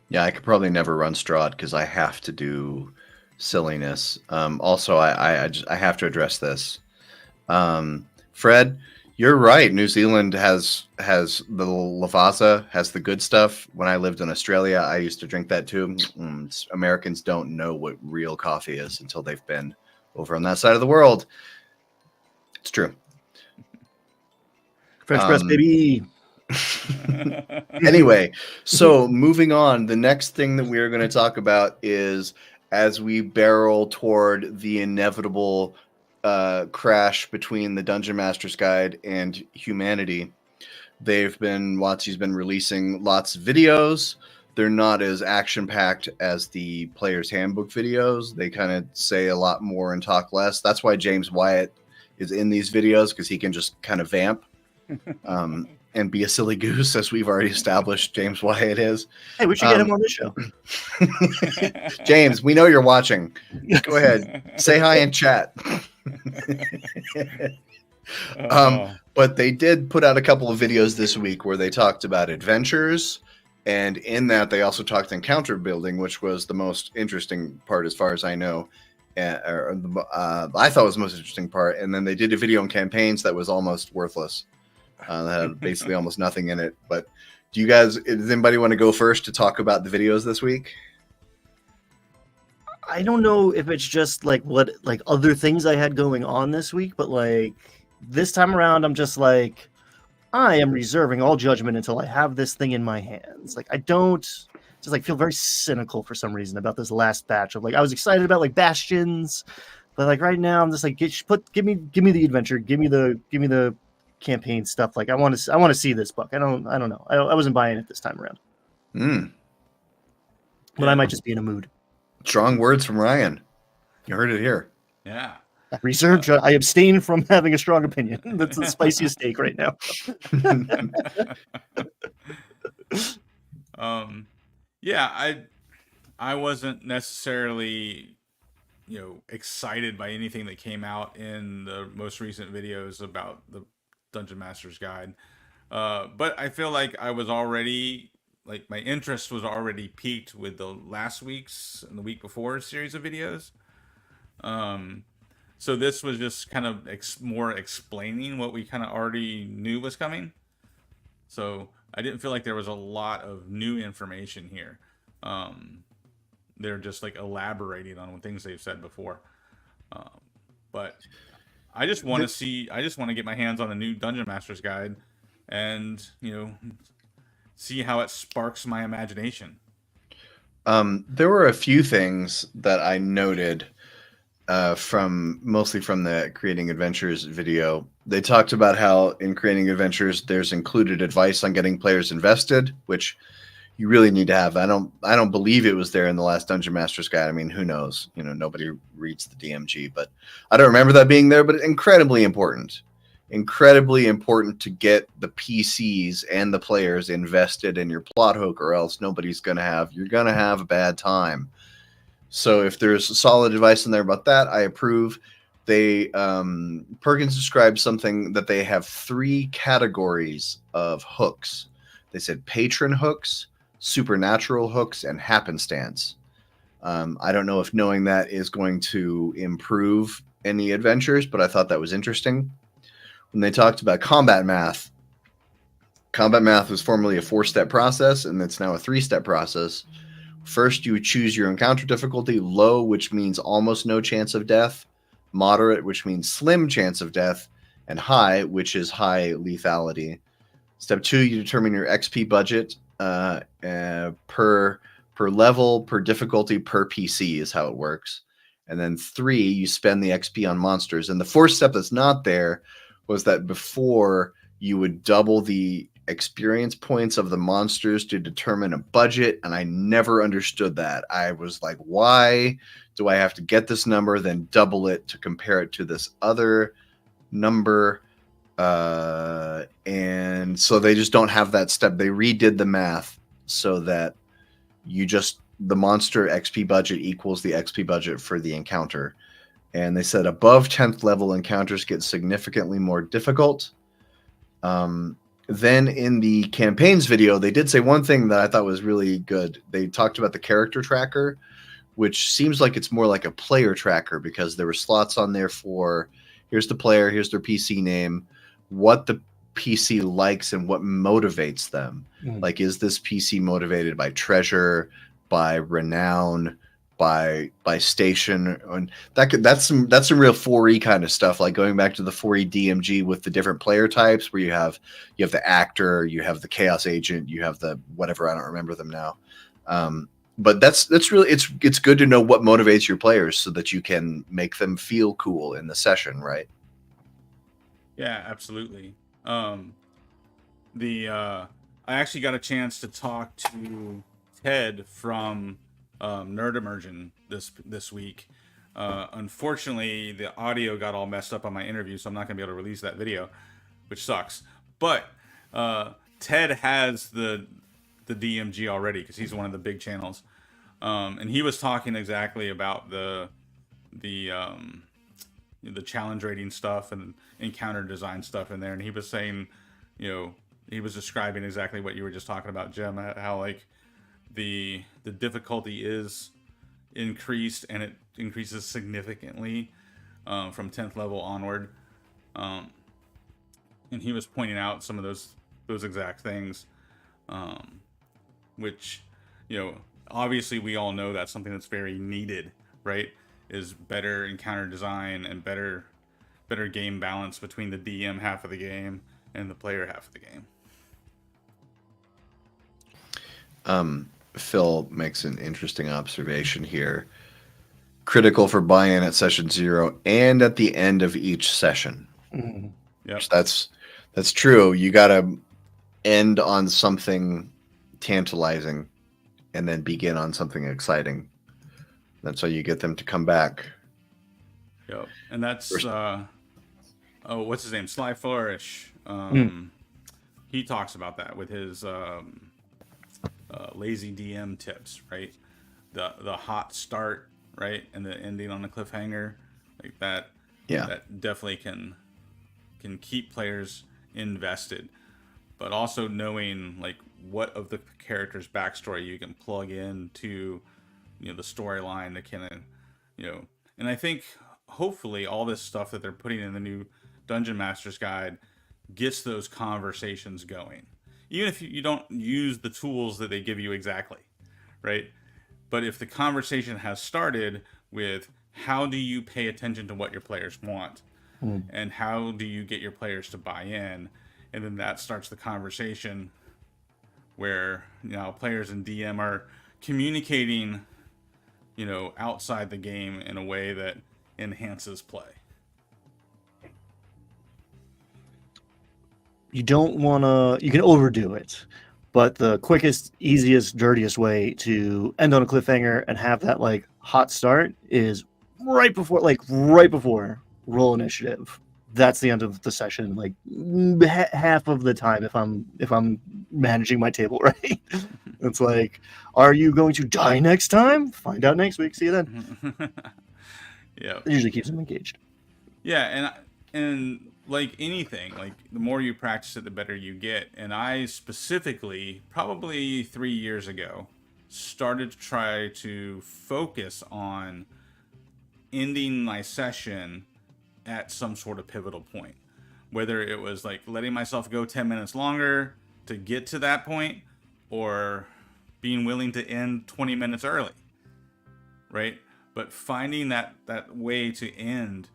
Yeah, I could probably never run Strahd because I have to do silliness. Also, I have to address this. Fred, you're right. New Zealand has the Lavazza, has the good stuff. When I lived in Australia, I used to drink that too. Americans don't know what real coffee is until they've been over on that side of the world. It's true. French press, baby. Anyway, so moving on, the next thing that we're going to talk about is as we barrel toward the inevitable crash between the Dungeon Master's Guide and humanity. WotC's been releasing lots of videos. They're not as action-packed as the Player's Handbook videos. They kind of say a lot more and talk less. That's why James Wyatt is in these videos, because he can just kind of vamp and be a silly goose, as we've already established James Wyatt is. Hey, we should get him on this show. James, we know you're watching. Go ahead. Say hi in chat. But they did put out a couple of videos this week where they talked about adventures, and in that they also talked encounter building, which was the most interesting part as far as I know. I thought was the most interesting part. And then they did a video on campaigns that was almost worthless. That had basically almost nothing in it. But does anybody want to go first to talk about the videos this week? I don't know if it's just like what like other things I had going on this week, but like this time around, I'm just like I am reserving all judgment until I have this thing in my hands. Like I don't just like feel very cynical for some reason about this last batch of like I was excited about like Bastions, but like right now I'm just like give me the adventure, give me the campaign stuff. Like I want to see this book. I don't know. I wasn't buying it this time around, but I might just be in a mood. Strong words from Ryan. You heard it here. Yeah. I reserved. I abstain from having a strong opinion. That's the spiciest take right now. Yeah, I wasn't necessarily, excited by anything that came out in the most recent videos about the Dungeon Master's Guide. But I feel like I was already like my interest was already peaked with the last week's and the week before series of videos. So this was just kind of more explaining what we kind of already knew was coming. So I didn't feel like there was a lot of new information here. They're just like elaborating on things they've said before. But I just want to see. I just want to get my hands on a new Dungeon Master's Guide, and see how it sparks my imagination. There were a few things that I noted mostly from the Creating Adventures video. They talked about how in Creating Adventures there's included advice on getting players invested, which you really need to have. I don't believe it was there in the last Dungeon Master's Guide. I mean, who knows? Nobody reads the DMG, but I don't remember that being there. But incredibly important to get the PCs and the players invested in your plot hook, or else you're gonna have a bad time. So if there's solid advice in there about that, I approve. They Perkins described something that they have 3 categories of hooks. They said patron hooks, supernatural hooks, and happenstance. I don't know if knowing that is going to improve any adventures, but I thought that was interesting. When they talked about combat math was formerly a 4-step process, and it's now a 3-step process. First, you choose your encounter difficulty: low, which means almost no chance of death; moderate, which means slim chance of death; and high, which is high lethality. Step 2, you determine your XP budget per level, per difficulty, per PC is how it works. And then 3, you spend the XP on monsters. And the 4th step that's not there was that before you would double the experience points of the monsters to determine a budget, and I never understood that. I was like, why do I have to get this number, then double it to compare it to this other number? And so they just don't have that step. They redid the math so that the monster XP budget equals the XP budget for the encounter. And they said above 10th level encounters get significantly more difficult. Then in the campaigns video, they did say one thing that I thought was really good. They talked about the character tracker, which seems like it's more like a player tracker, because there were slots on there for here's the player, here's their PC name, what the PC likes and what motivates them. Like, is this PC motivated by treasure, by renown, by station? And that's some real 4E kind of stuff, like going back to the 4E DMG with the different player types, where you have the actor, you have the chaos agent, you have the whatever, I don't remember them now. But that's really it's good to know what motivates your players so that you can make them feel cool in the session, right? Yeah, absolutely. I actually got a chance to talk to Ted from Nerd Immersion this week. Unfortunately, the audio got all messed up on my interview, so I'm not going to be able to release that video, which sucks. But Ted has the DMG already, because he's one of the big channels, and he was talking exactly about the challenge rating stuff and encounter design stuff in there, and he was saying, he was describing exactly what you were just talking about, Jim, how like the difficulty is increased, and it increases significantly from 10th level onward, and he was pointing out some of those exact things, which obviously we all know that's something that's very needed right, is better encounter design and better game balance between the DM half of the game and the player half of the game. Phil makes an interesting observation here. Critical for buy-in at session 0 and at the end of each session. Mhm. Yep. That's true. You got to end on something tantalizing and then begin on something exciting. That's how you get them to come back. Yep. And that's what's his name? Sly Flourish. He talks about that with his lazy DM tips, right? The hot start, right, and the ending on a cliffhanger, like that. Yeah, that definitely can keep players invested, but also knowing like what of the character's backstory you can plug into, the storyline that can, and I think hopefully all this stuff that they're putting in the new Dungeon Master's Guide gets those conversations going, even if you don't use the tools that they give you exactly, right? But if the conversation has started with how do you pay attention to what your players want, and how do you get your players to buy in, and then that starts the conversation where players and DM are communicating, outside the game in a way that enhances play. You don't want to, you can overdo it, but the quickest, easiest, dirtiest way to end on a cliffhanger and have that like hot start is right before roll initiative. That's the end of the session, like half of the time if I'm managing my table right. It's like, are you going to die next time? Find out next week. See you then. Yeah, It usually keeps them engaged. Yeah, and like anything, like the more you practice it, the better you get. And I specifically, probably 3 years ago, started to try to focus on ending my session at some sort of pivotal point. Whether it was like letting myself go 10 minutes longer to get to that point, or being willing to end 20 minutes early, right? But finding that way to end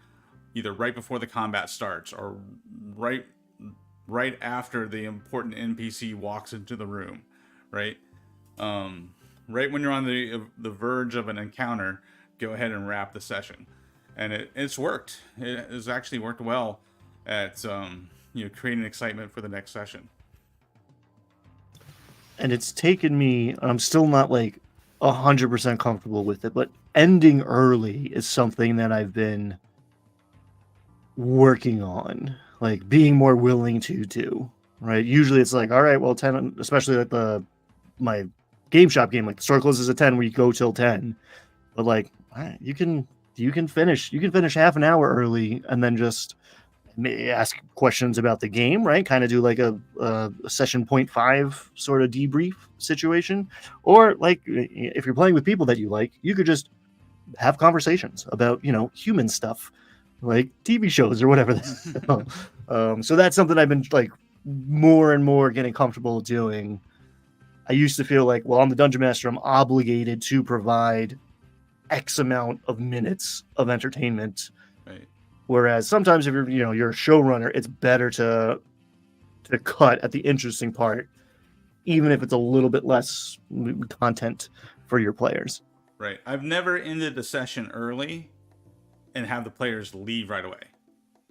either right before the combat starts or right after the important NPC walks into the room, right? Right when you're on the verge of an encounter, go ahead and wrap the session. And it's worked. It has actually worked well at creating excitement for the next session. And it's taken me, I'm still not like 100% comfortable with it, but ending early is something that I've been working on, like being more willing to do, right? Usually it's like, all right, well, 10, especially like my game shop game, like the store closes at 10, where you go till 10, but like you can finish half an hour early and then just ask questions about the game, right? Kind of do like a session 0.5 sort of debrief situation. Or like if you're playing with people that you like, you could just have conversations about, human stuff like TV shows or whatever. So that's something I've been like more and more getting comfortable doing. I used to feel like, well, I'm the Dungeon Master, I'm obligated to provide X amount of minutes of entertainment. Right. Whereas sometimes if you're a showrunner, it's better to cut at the interesting part, even if it's a little bit less content for your players. Right. I've never ended the session early and have the players leave right away.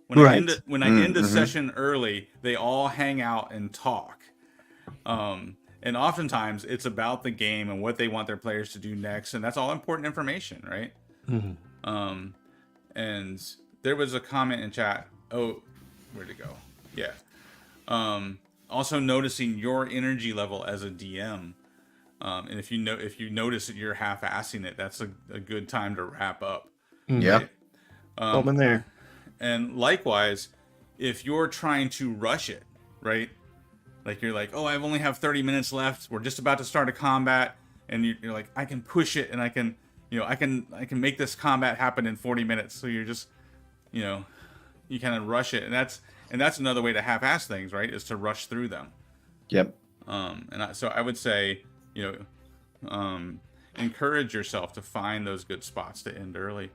When I end the session early, they all hang out and talk. And oftentimes it's about the game and what they want their players to do next, and that's all important information, right? Mm-hmm. And there was a comment in chat. Oh, where'd it go? Yeah. Also noticing your energy level as a DM, and if you notice that you're half-assing it, that's a good time to wrap up. Yeah. Right? I'm in there. And likewise, if you're trying to rush it, right? Like you're like, oh, I only have 30 minutes left. We're just about to start a combat, and you're like, I can push it, and I can make this combat happen in 40 minutes. So you're just, you kind of rush it, and that's another way to half-ass things, right? Is to rush through them. Yep. So I would say, and encourage yourself to find those good spots to end early.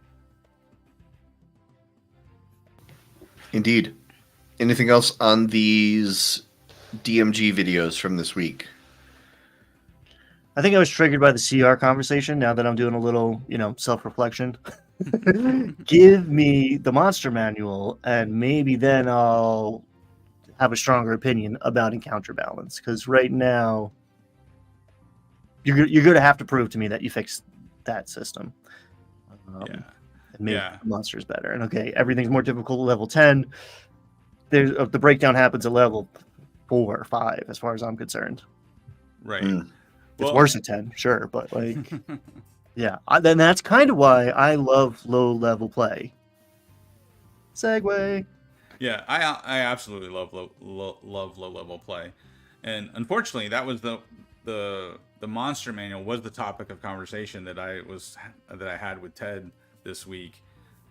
Indeed. Anything else on these DMG videos from this week? I think I was triggered by the CR conversation now that I'm doing a little, self-reflection. Give me the monster manual, and maybe then I'll have a stronger opinion about encounter balance. Because right now, you're going to have to prove to me that you fixed that system. Yeah. And maybe the monster's better. And okay, everything's more difficult at level 10. The breakdown happens at level 4 or 5, as far as I'm concerned. Right. It's worse at 10, sure, but yeah. Then that's kind of why I love low-level play. Segue. Yeah, I absolutely love low-level play, and unfortunately, that was the monster manual was the topic of conversation that I had with Ted this week.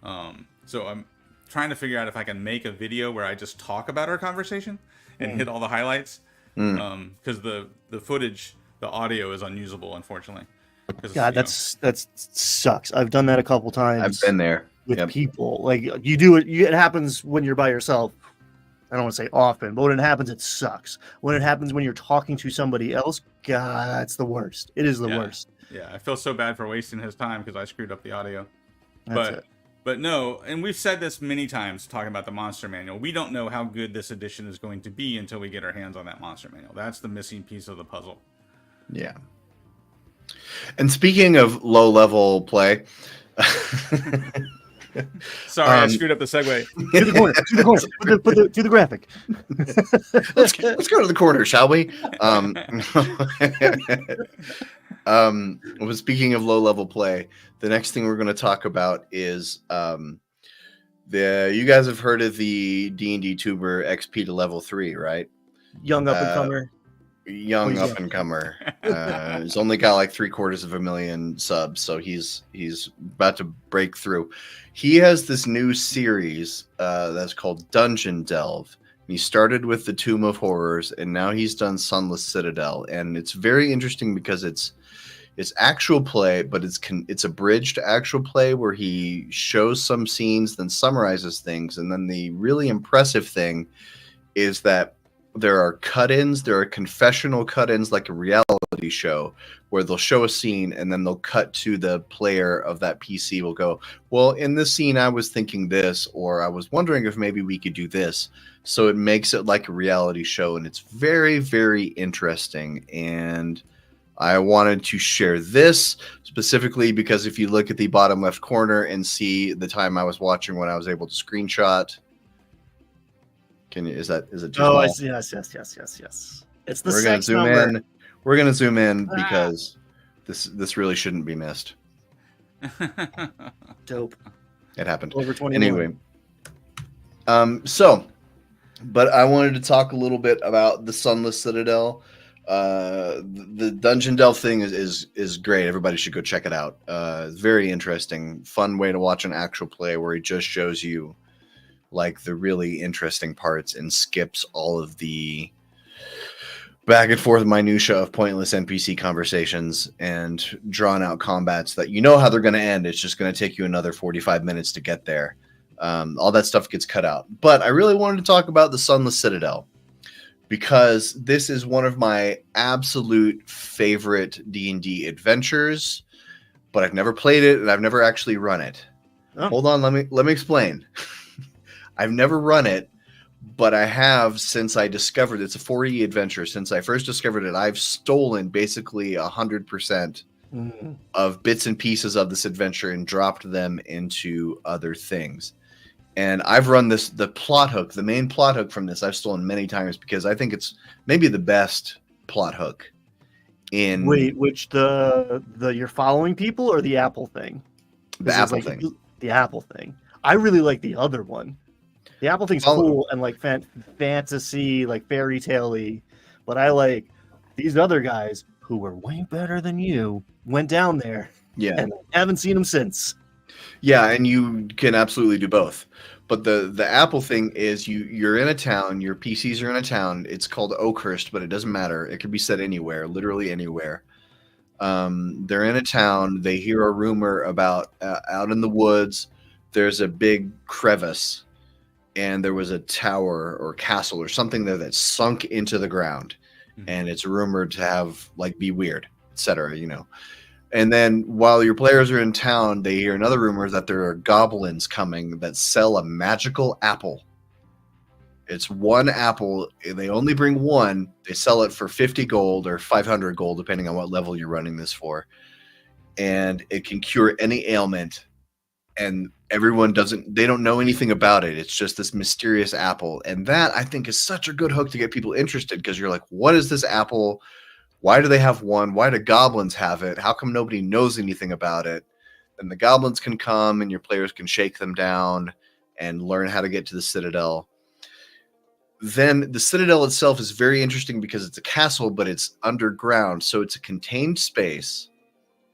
So I'm trying to figure out if I can make a video where I just talk about our conversation and hit all the highlights, because the footage. The audio is unusable, unfortunately. God, that sucks. I've done that a couple times. I've been there with people. Like you do it. It happens when you're by yourself. I don't want to say often, but when it happens, it sucks. When it happens when you're talking to somebody else, God, that's the worst. It is the worst. Yeah, I feel so bad for wasting his time because I screwed up the audio. That's it. But no, and we've said this many times talking about the monster manual. We don't know how good this edition is going to be until we get our hands on that monster manual. That's the missing piece of the puzzle. Yeah. And speaking of low-level play, sorry, I screwed up the segue. To the corner. To the graphic. let's go to the corner, shall we? Speaking of low-level play, the next thing we're going to talk about is you guys have heard of the D&D tuber XP to level 3, right? Young up-and-comer. Young up-and-comer. He's only got like 750,000 subs, so he's about to break through. He has this new series that's called Dungeon Delve. He started with the Tomb of Horrors, and now he's done Sunless Citadel, and it's very interesting because it's actual play, but it's abridged actual play where he shows some scenes, then summarizes things, and then the really impressive thing is that there are cut-ins, there are confessional cut-ins like a reality show where they'll show a scene and then they'll cut to the player of that PC will go, well, in this scene I was thinking this, or I was wondering if maybe we could do this. So it makes it like a reality show, and it's very, very interesting. And I wanted to share this specifically because if you look at the bottom left corner and see the time I was watching when I was able to screenshot. Is it too small? I see. Yes. It's the We're gonna sex zoom number. in. We're gonna zoom in because this really shouldn't be missed. Dope. It happened. Over 21. Anyway. But I wanted to talk a little bit about the Sunless Citadel. The Dungeon Delve thing is great. Everybody should go check it out. It's very interesting, fun way to watch an actual play where he just shows you like the really interesting parts and skips all of the back and forth minutia of pointless NPC conversations and drawn out combats that you know how they're going to end. It's just going to take you another 45 minutes to get there. All that stuff gets cut out. But I really wanted to talk about the Sunless Citadel because this is one of my absolute favorite D&D adventures, but I've never played it and I've never actually run it. Oh. Hold on, let me explain. I've never run it, but I have since I discovered it's a 4E adventure. Since I first discovered it, I've stolen basically 100% of bits and pieces of this adventure and dropped them into other things. And I've run the plot hook, the main plot hook from this, I've stolen many times because I think it's maybe the best plot hook. Which you're following people or the Apple thing? The Apple thing. The Apple thing. I really like the other one. The Apple thing's cool and like fantasy, like fairy tale-y, but I like these other guys who were way better than you went down there. Yeah, and I haven't seen them since. Yeah, and you can absolutely do both. But the Apple thing is you're in a town, your PCs are in a town. It's called Oakhurst, but it doesn't matter. It could be set anywhere, literally anywhere. They're in a town. They hear a rumor about out in the woods. There's a big crevice, and there was a tower or castle or something there that sunk into the ground, and it's rumored to have like be weird, etc. You know. And then while your players are in town, they hear another rumor that there are goblins coming that sell a magical apple. It's one apple. They only bring one. They sell it for 50 gold or 500 gold, depending on what level you're running this for. And it can cure any ailment. And everyone they don't know anything about it. It's just this mysterious apple. And that, I think, is such a good hook to get people interested, because you're like, what is this apple? Why do they have one? Why do goblins have it? How come nobody knows anything about it? And the goblins can come and your players can shake them down and learn how to get to the citadel. Then the citadel itself is very interesting because it's a castle, but it's underground. So it's a contained space.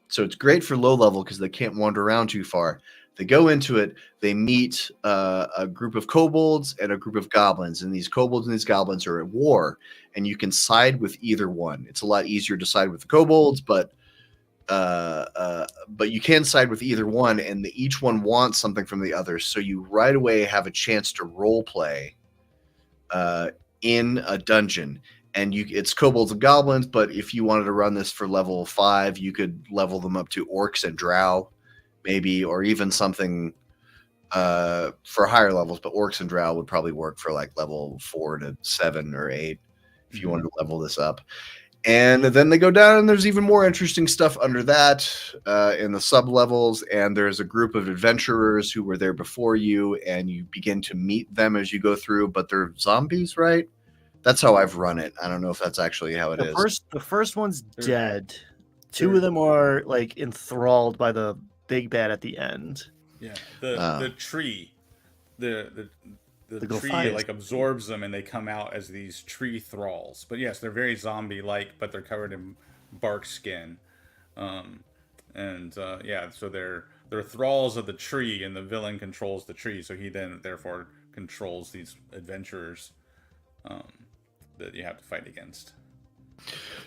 So it's great for low level because they can't wander around too far. They go into it, they meet a group of kobolds and a group of goblins. And these kobolds and these goblins are at war, and you can side with either one. It's a lot easier to side with the kobolds, but you can side with either one, and each one wants something from the other. So you right away have a chance to role play in a dungeon. And it's kobolds and goblins, but if you wanted to run this for level 5, you could level them up to orcs and drow, maybe, or even something for higher levels. But orcs and drow would probably work for like level 4 to 7 or 8 if you wanted to level this up. And then they go down, and there's even more interesting stuff under that in the sub levels. And there's a group of adventurers who were there before you, and you begin to meet them as you go through. But they're zombies, right? That's how I've run it. I don't know if that's actually how it is. The first one's dead. Two of them are like enthralled by the big bad at the end. Yeah, the tree, the tree like absorbs them, and they come out as these tree thralls. But yes, they're very zombie-like, but they're covered in bark skin, so they're thralls of the tree, and the villain controls the tree, so he then therefore controls these adventurers that you have to fight against.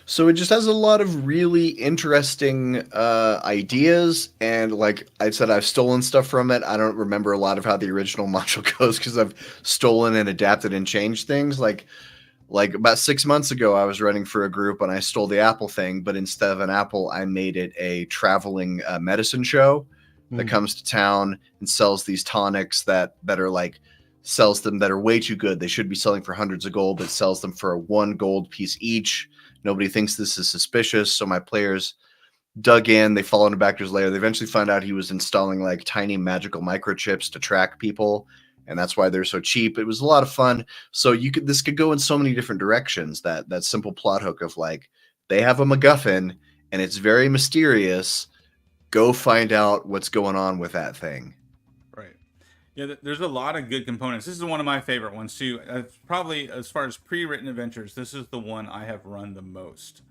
So it just has a lot of really interesting ideas, and like I said, I've stolen stuff from it. I don't remember a lot of how the original module goes because I've stolen and adapted and changed things. Like about 6 months ago, I was running for a group and I stole the apple thing, but instead of an apple, I made it a traveling medicine show that comes to town and sells these tonics that are like sells them that are way too good. They should be selling for hundreds of gold, but sells them for 1 gold piece each. Nobody thinks this is suspicious, so my players dug in. They fall into Bacter's lair. They eventually find out he was installing like tiny magical microchips to track people, and that's why they're so cheap. It was a lot of fun. So this could go in so many different directions. That simple plot hook of like they have a MacGuffin and it's very mysterious. Go find out what's going on with that thing. Right. Yeah, there's a lot of good components. This is one of my favorite ones too. Probably as far as pre-written adventures, this is the one I have run the most.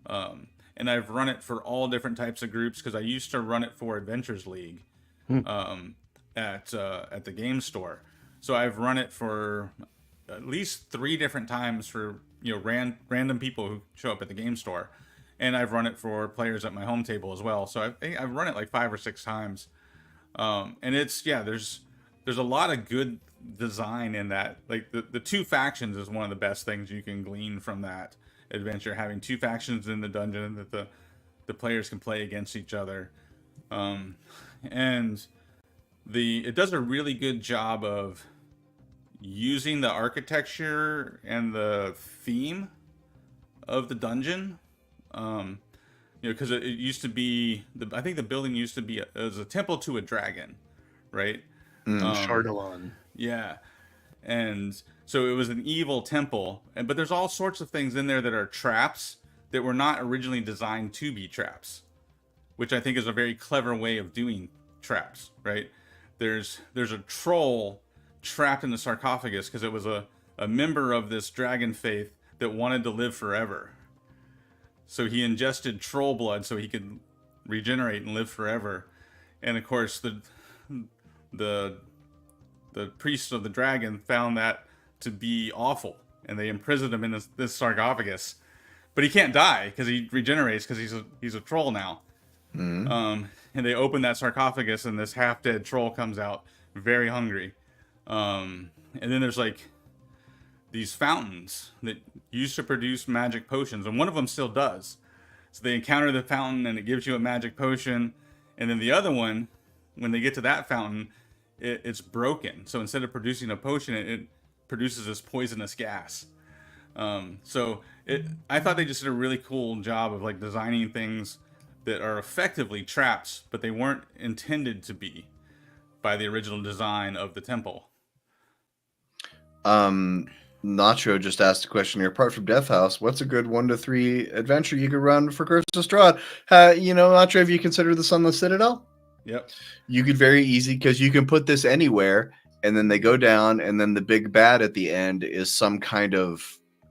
And I've run it for all different types of groups because I used to run it for Adventures League at the game store. So I've run it for at least 3 different times for random people who show up at the game store, and I've run it for players at my home table as well. So I've run it like 5 or 6 times, and there's a lot of good design in that. Like the 2 factions is one of the best things you can glean from that adventure, having 2 factions in the dungeon that the players can play against each other, and it does a really good job of using the architecture and the theme of the dungeon. Because it used to be I think the building used to be as a temple to a dragon, right? Chardalon. Yeah, and so it was an evil temple, but there's all sorts of things in there that are traps that were not originally designed to be traps, which I think is a very clever way of doing traps, right? There's a troll trapped in the sarcophagus because it was a member of this dragon faith that wanted to live forever. So he ingested troll blood so he could regenerate and live forever. And of course, the priests of the dragon found that to be awful, and they imprisoned him in this sarcophagus. but he can't die because he regenerates because he's a troll now. And they open that sarcophagus, and this half-dead troll comes out, very hungry. And then there's like these fountains that used to produce magic potions, and one of them still does. So they encounter the fountain, and it gives you a magic potion. And then the other one, when they get to that fountain, it's broken. So instead of producing a potion, it produces this poisonous gas. I thought they just did a really cool job of like designing things that are effectively traps, but they weren't intended to be by the original design of the temple. Nacho just asked a question here. Apart from Death House, what's a good 1 to 3 adventure you could run for Curse of Strahd? Nacho, have you considered the Sunless Citadel? Yep. You could very easy, because you can put this anywhere, and then they go down, and then the big bad at the end is some kind of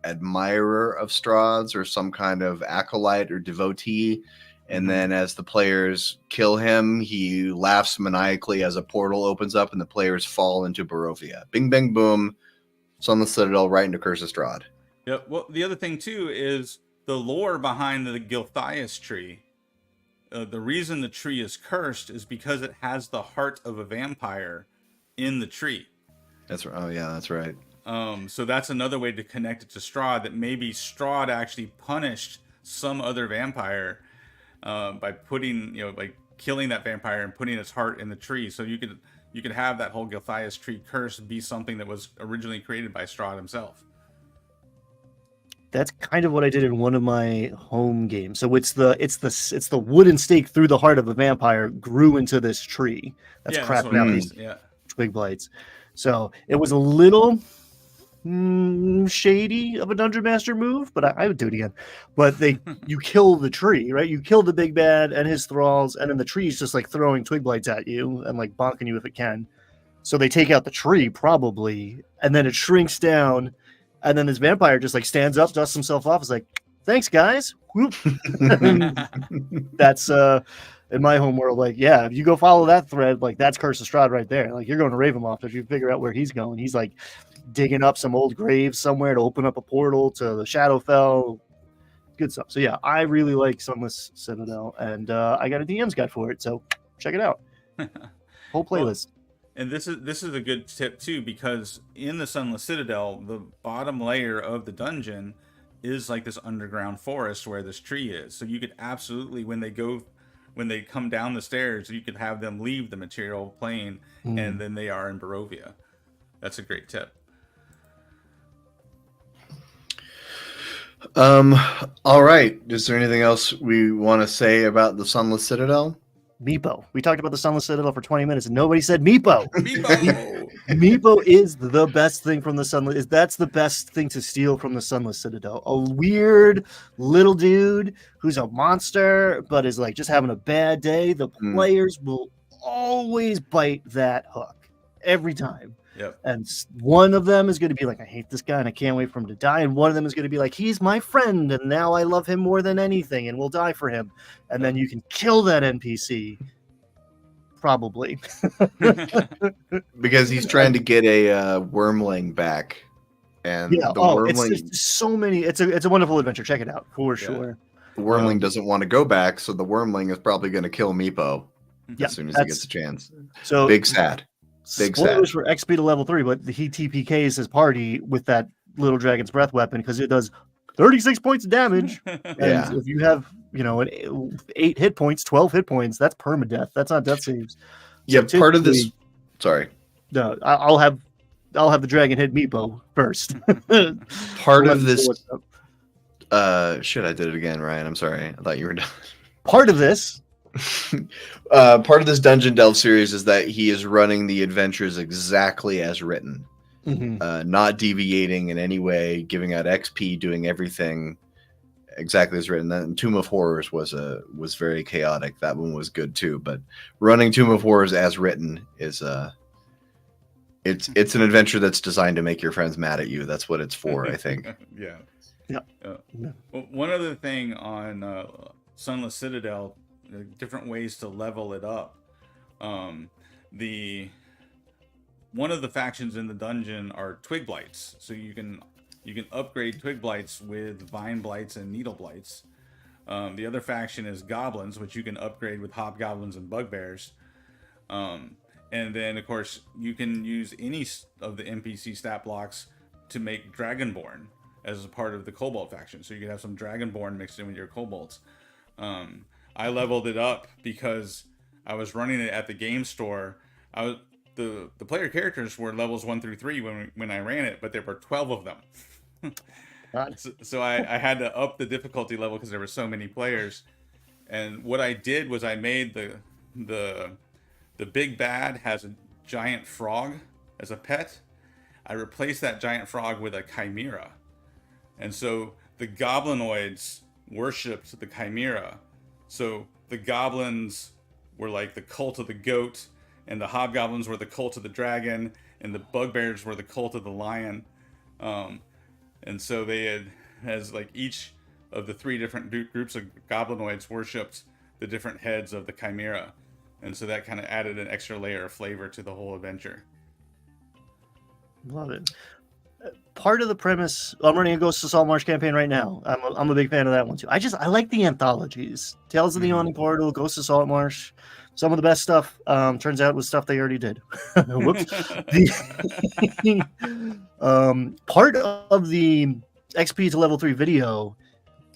admirer of Strahd's or some kind of acolyte or devotee. And then as the players kill him, he laughs maniacally as a portal opens up and the players fall into Barovia. Bing, bang, boom. Sunless Citadel right into Curse of Strahd. Yep. Well, the other thing, too, is the lore behind the Gilthias tree. The reason the tree is cursed is because it has the heart of a vampire in the tree. That's right. Oh, yeah, that's right. So that's another way to connect it to Strahd, that maybe Strahd actually punished some other vampire by killing that vampire and putting its heart in the tree. So you could have that whole Gilthias tree curse be something that was originally created by Strahd himself. That's kind of what I did in one of my home games. So it's the wooden stake through the heart of a vampire grew into this tree. That's crafted out these twig blights. So it was a little shady of a dungeon master move, but I would do it again. But you kill the tree, right? You kill the big bad and his thralls, and then the tree's just like throwing twig blights at you and like bonking you if it can. So they take out the tree probably, and then it shrinks down, and then this vampire just like stands up, dusts himself off, is like, "Thanks, guys." That's in my home world, like, yeah, if you go follow that thread, like that's Curse of Strahd right there. Like you're going to Ravenloft if you figure out where he's going. He's like digging up some old graves somewhere to open up a portal to the Shadowfell. Good stuff. So yeah, I really like Sunless Citadel, and I got a DM's guide for it, so check it out. Whole playlist. And this is a good tip too, because in the Sunless Citadel, the bottom layer of the dungeon is like this underground forest where this tree is. So you could absolutely, when they come down the stairs, you could have them leave the material plane, and then they are in Barovia. That's a great tip. All right. Is there anything else we want to say about the Sunless Citadel? Meepo. We talked about the Sunless Citadel for 20 minutes and nobody said Meepo. Meepo. Meepo is the best thing from the Sunless. That's the best thing to steal from the Sunless Citadel. A weird little dude who's a monster, but is like just having a bad day. The players will always bite that hook every time. Yep. And one of them is going to be like, I hate this guy and I can't wait for him to die. And one of them is going to be like, he's my friend and now I love him more than anything and will die for him. And then you can kill that NPC. Probably. Because he's trying to get a wormling back. And the wormling... it's so many. It's a wonderful adventure. Check it out for sure. The wormling doesn't want to go back, so the wormling is probably going to kill Meepo as soon as he gets a chance. So big sad. Big spoilers sad. For XP to level 3, but he TPKs his party with that little dragon's breath weapon because it does 36 points of damage. And if you have, 8 hit points, 12 hit points, that's permadeath. That's not death saves. Yeah, so part of this. Sorry. No, I'll have the dragon hit Meepo first. Part of this. Shit, I did it again, Ryan. I'm sorry. I thought you were done. Part of this. Part of this Dungeon Delve series is that he is running the adventures exactly as written, not deviating in any way, giving out XP, doing everything exactly as written. Then Tomb of Horrors was very chaotic. That one was good too, but running Tomb of Horrors as written is it's an adventure that's designed to make your friends mad at you. That's what it's for, I think. Yeah. Well, one other thing on Sunless Citadel. Different ways to level it up. One of the factions in the dungeon are twig blights, so you can You can upgrade twig blights with vine blights and needle blights. The other faction is goblins, which you can upgrade with hobgoblins and bugbears. And then, of course, you can use any of the NPC stat blocks to make Dragonborn as a part of the Kobold faction. So you can have some Dragonborn mixed in with your Kobolds. I leveled it up because I was running it at the game store. The player characters were levels 1 through 3 when I ran it, but there were 12 of them. So I had to up the difficulty level because there were so many players. And what I did was I made the big bad has a giant frog as a pet. I replaced that giant frog with a chimera. And so the goblinoids worshipped the chimera. So the goblins were like the cult of the goat, and the hobgoblins were the cult of the dragon, and the bugbears were the cult of the lion. And so they had, as like each of the 3 different groups of goblinoids worshipped the different heads of the chimera. And so that kind of added an extra layer of flavor to the whole adventure. Love it. Part of the premise, I'm running a Ghost of Saltmarsh campaign right now. I'm a big fan of that one too. I like the anthologies. Tales of the Yawning Portal, Ghost of Saltmarsh. Some of the best stuff turns out was stuff they already did. Whoops. Part of the XP to level 3 video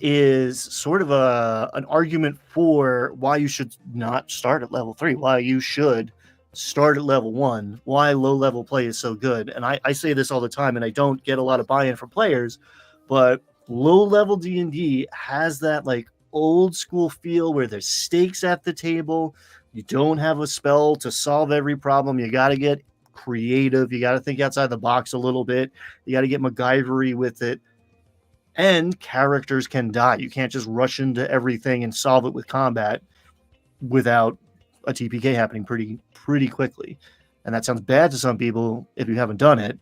is sort of an argument for why you should not start at level 3, why you should start at level 1, why low level play is so good. And I say this all the time, and I don't get a lot of buy-in from players, but low level D&D has that like old school feel where there's stakes at the table. You don't have a spell to solve every problem. You got to get creative. You got to think outside the box a little bit. You got to get MacGyvery with it. And characters can die. You can't just rush into everything and solve it with combat without a TPK happening pretty quickly. And that sounds bad to some people if you haven't done it,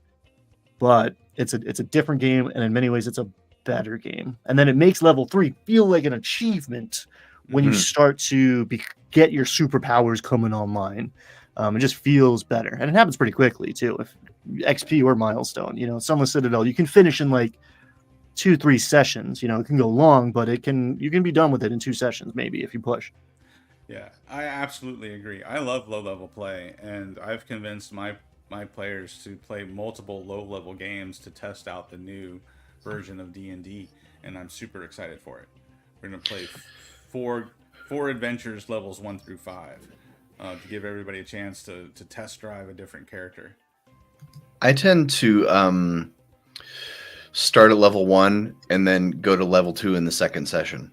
but it's a different game, and in many ways it's a better game. And then it makes level 3 feel like an achievement when you start to get your superpowers coming online. It just feels better, and it happens pretty quickly too. If XP or milestone, Sunless Citadel, you can finish in like 2-3 sessions. It can go long, but you can be done with it in 2 sessions maybe if you push. Yeah, I absolutely agree. I love low level play, and I've convinced my players to play multiple low level games to test out the new version of D&D, and I'm super excited for it. We're gonna play four adventures levels 1 through 5 to give everybody a chance to test drive a different character. I tend to start at level 1 and then go to level 2 in the second session.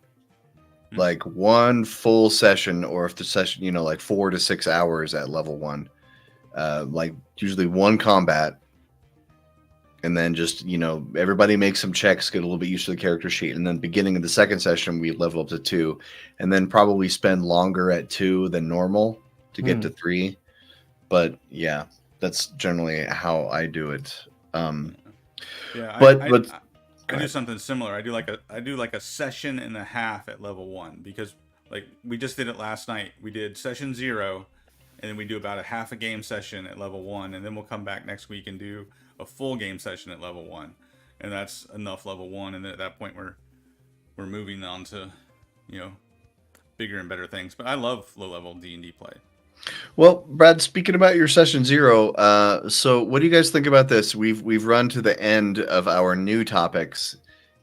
Like one full session, or if the session, like 4 to 6 hours at level 1, like usually one combat, and then just, everybody makes some checks, get a little bit used to the character sheet. And then beginning of the second session, we level up to 2, and then probably spend longer at 2 than normal to get to 3. But yeah, that's generally how I do it. I do something similar. I do like a session and a half at level 1, because like we just did it last night. We did session 0, and then we do about a half a game session at level 1, and then we'll come back next week and do a full game session at level 1, and that's enough level 1. And then at that point we're moving on to bigger and better things. But I love low level D&D play. Well, Brad, speaking about your session 0, so what do you guys think about this? We've run to the end of our new topics,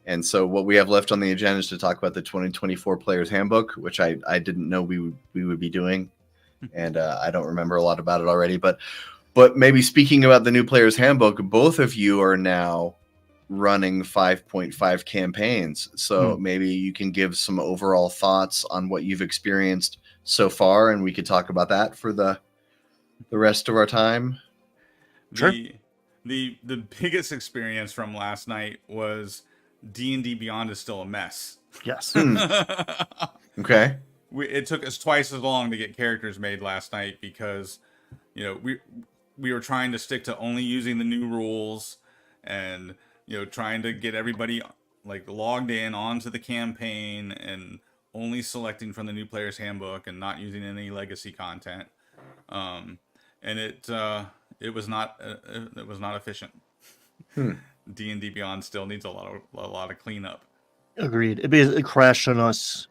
and so what we have left on the agenda is to talk about the 2024 Player's Handbook, which I didn't know we would be doing, and I don't remember a lot about it already. But maybe speaking about the new Player's Handbook, both of you are now running 5.5 campaigns, so maybe you can give some overall thoughts on what you've experienced so far, and we could talk about that for the rest of our time. Sure. The biggest experience from last night was D&D Beyond is still a mess. Yes. Okay. It took us twice as long to get characters made last night because we were trying to stick to only using the new rules, and trying to get everybody like logged in onto the campaign and only selecting from the new Player's Handbook and not using any legacy content. And it was not efficient. D&D Beyond still needs a lot of cleanup. Agreed. It crashed on us.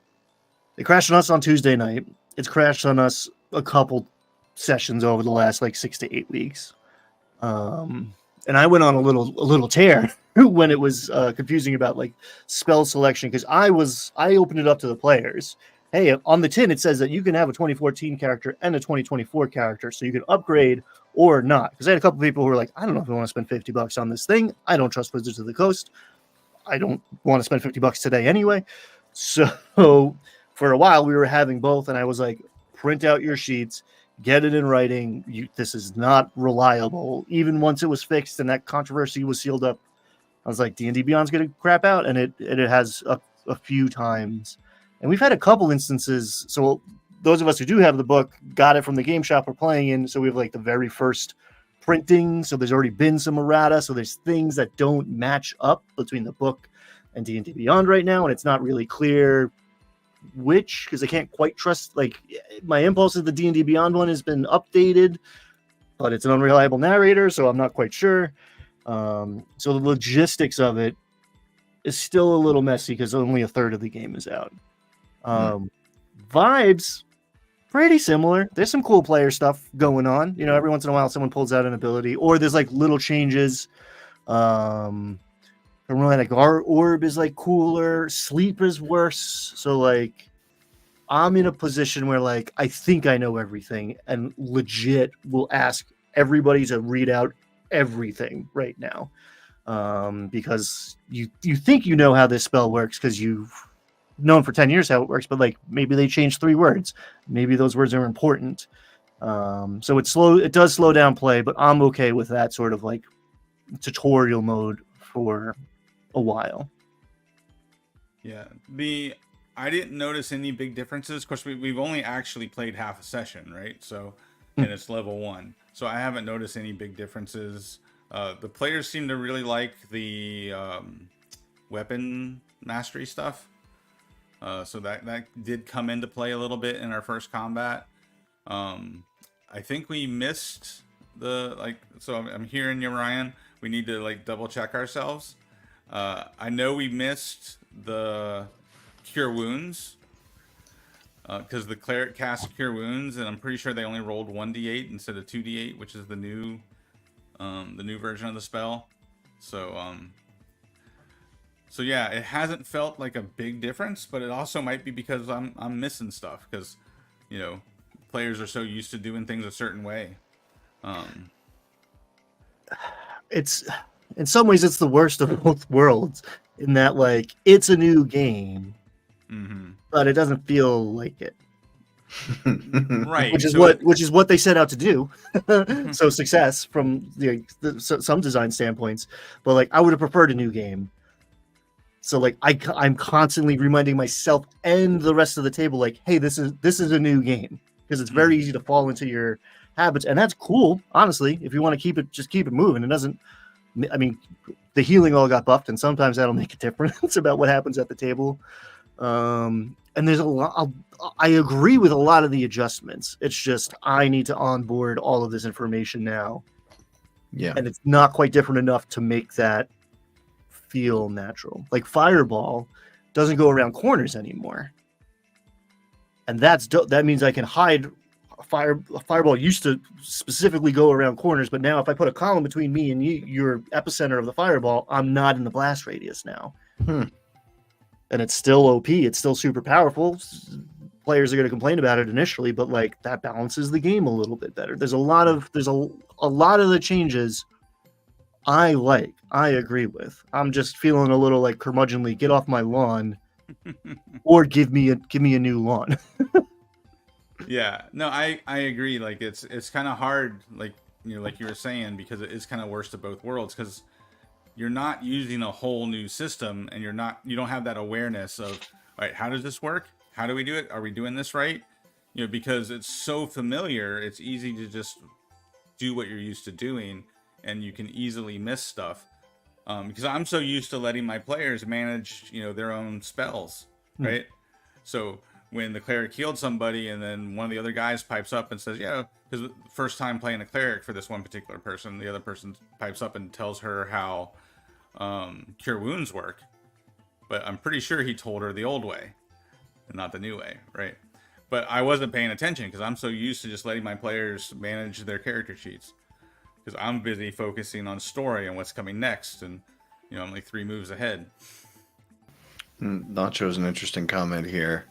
It crashed on us on Tuesday night. It's crashed on us a couple sessions over the last like 6 to 8 weeks. And I went on a little tear when it was confusing about like spell selection, because I opened it up to the players. Hey, on the tin it says that you can have a 2014 character and a 2024 character, so you can upgrade or not. Because I had a couple people who were like, I don't know if I want to spend $50 on this thing. I don't trust Wizards of the Coast. I don't want to spend $50 today anyway. So for a while we were having both, and I was like, print out your sheets, get it in writing. This is not reliable. Even once it was fixed and that controversy was sealed up, I was like, D&D Beyond's going to crap out, and it has a few times. And we've had a couple instances. So those of us who do have the book got it from the game shop we're playing in. So we have like the very first printing. So there's already been some errata. So there's things that don't match up between the book and D&D Beyond right now, and it's not really clear which, because I can't quite trust. Like, my impulse is the D&D Beyond one has been updated, but it's an unreliable narrator, so I'm not quite sure. So the logistics of it is still a little messy because only a third of the game is out. Vibes pretty similar. There's some cool player stuff going on. You know, every once in a while someone pulls out an ability, or there's like little changes. Like our orb is like cooler, sleep is worse. So like I'm in a position where like I think I know everything and legit will ask everybody to read out everything right now. Because you think you know how this spell works because you've known for 10 years how it works, but like maybe they changed 3 words. Maybe those words are important. So it does slow down play, but I'm okay with that sort of like tutorial mode for a while. Yeah, I didn't notice any big differences. Of course, we've only actually played half a session, right? So, and it's level 1, so I haven't noticed any big differences. The players seem to really like the weapon mastery stuff. So that did come into play a little bit in our first combat. I think we missed so I'm hearing you, Ryan. We need to like double check ourselves. I know we missed the Cure Wounds because the cleric cast Cure Wounds, and I'm pretty sure they only rolled 1d8 instead of 2d8, which is the new version of the spell. So yeah, it hasn't felt like a big difference, but it also might be because I'm missing stuff because, you know, players are so used to doing things a certain way. It's in some ways it's the worst of both worlds in that like it's a new game, but it doesn't feel like it. Right, which is what they set out to do. So success from some design standpoints, but like I would have preferred a new game. So like I'm constantly reminding myself and the rest of the table like, hey, this is a new game, because it's very easy to fall into your habits, and that's cool, honestly. If you want to just keep it moving. It doesn't. I mean, the healing all got buffed, and sometimes that'll make a difference about what happens at the table. And there's a lot. I agree with a lot of the adjustments. It's just I need to onboard all of this information now. Yeah, and it's not quite different enough to make that feel natural. Like Fireball doesn't go around corners anymore, and that means I can hide. Fireball used to specifically go around corners, but now if I put a column between me and your epicenter of the fireball, I'm not in the blast radius now. And it's still OP. It's still super powerful. Players are going to complain about it initially, but like that balances the game a little bit better. There's a lot of the changes I agree with. I'm just feeling a little like curmudgeonly. Get off my lawn, or give me a new lawn. Yeah, no, I agree. Like it's kind of hard, like like you were saying, because it is kind of worst of both worlds, because you're not using a whole new system, and you don't have that awareness of, all right, how does this work? How do we do it? Are we doing this right? Because it's so familiar, it's easy to just do what you're used to doing, and you can easily miss stuff. Because I'm so used to letting my players manage, their own spells, right? So when the cleric healed somebody, and then one of the other guys pipes up and says, because the first time playing a cleric for this one particular person, the other person pipes up and tells her how Cure Wounds work, but I'm pretty sure he told her the old way and not the new way, right? But I wasn't paying attention because I'm so used to just letting my players manage their character sheets, because I'm busy focusing on story and what's coming next, and I'm like 3 moves ahead. Nacho's an interesting comment here.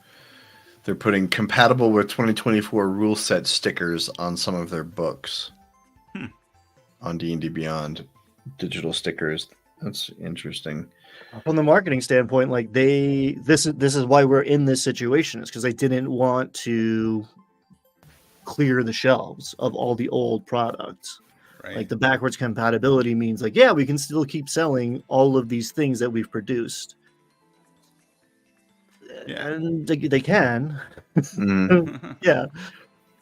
They're putting compatible with 2024 rule set stickers on some of their books. On D&D Beyond, digital stickers. That's interesting. From the marketing standpoint, like this is why we're in this situation, is because they didn't want to clear the shelves of all the old products. Right. Like the backwards compatibility means like, yeah, we can still keep selling all of these things that we've produced. Yeah. And they can. Yeah.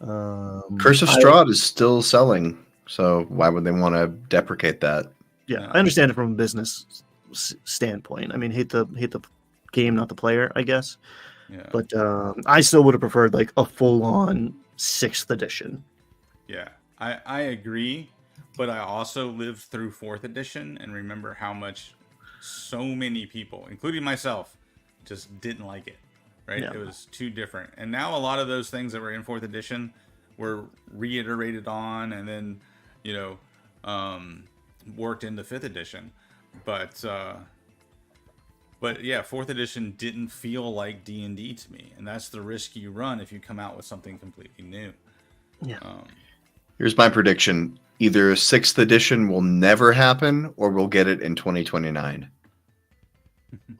Curse of Strahd is still selling, so why would they want to deprecate that? Yeah, I understand it from a business standpoint. I mean, hate the game, not the player, I guess. Yeah. But I still would have preferred like a full-on 6th edition. Yeah, I agree, but I also lived through 4th edition and remember how much so many people, including myself, just didn't like it. Right? Yeah. It was too different. And now a lot of those things that were in 4th edition were reiterated on and then, worked into 5th edition. But yeah, 4th edition didn't feel like D&D to me, and that's the risk you run if you come out with something completely new. Yeah. Here's my prediction: either 6th edition will never happen, or we'll get it in 2029.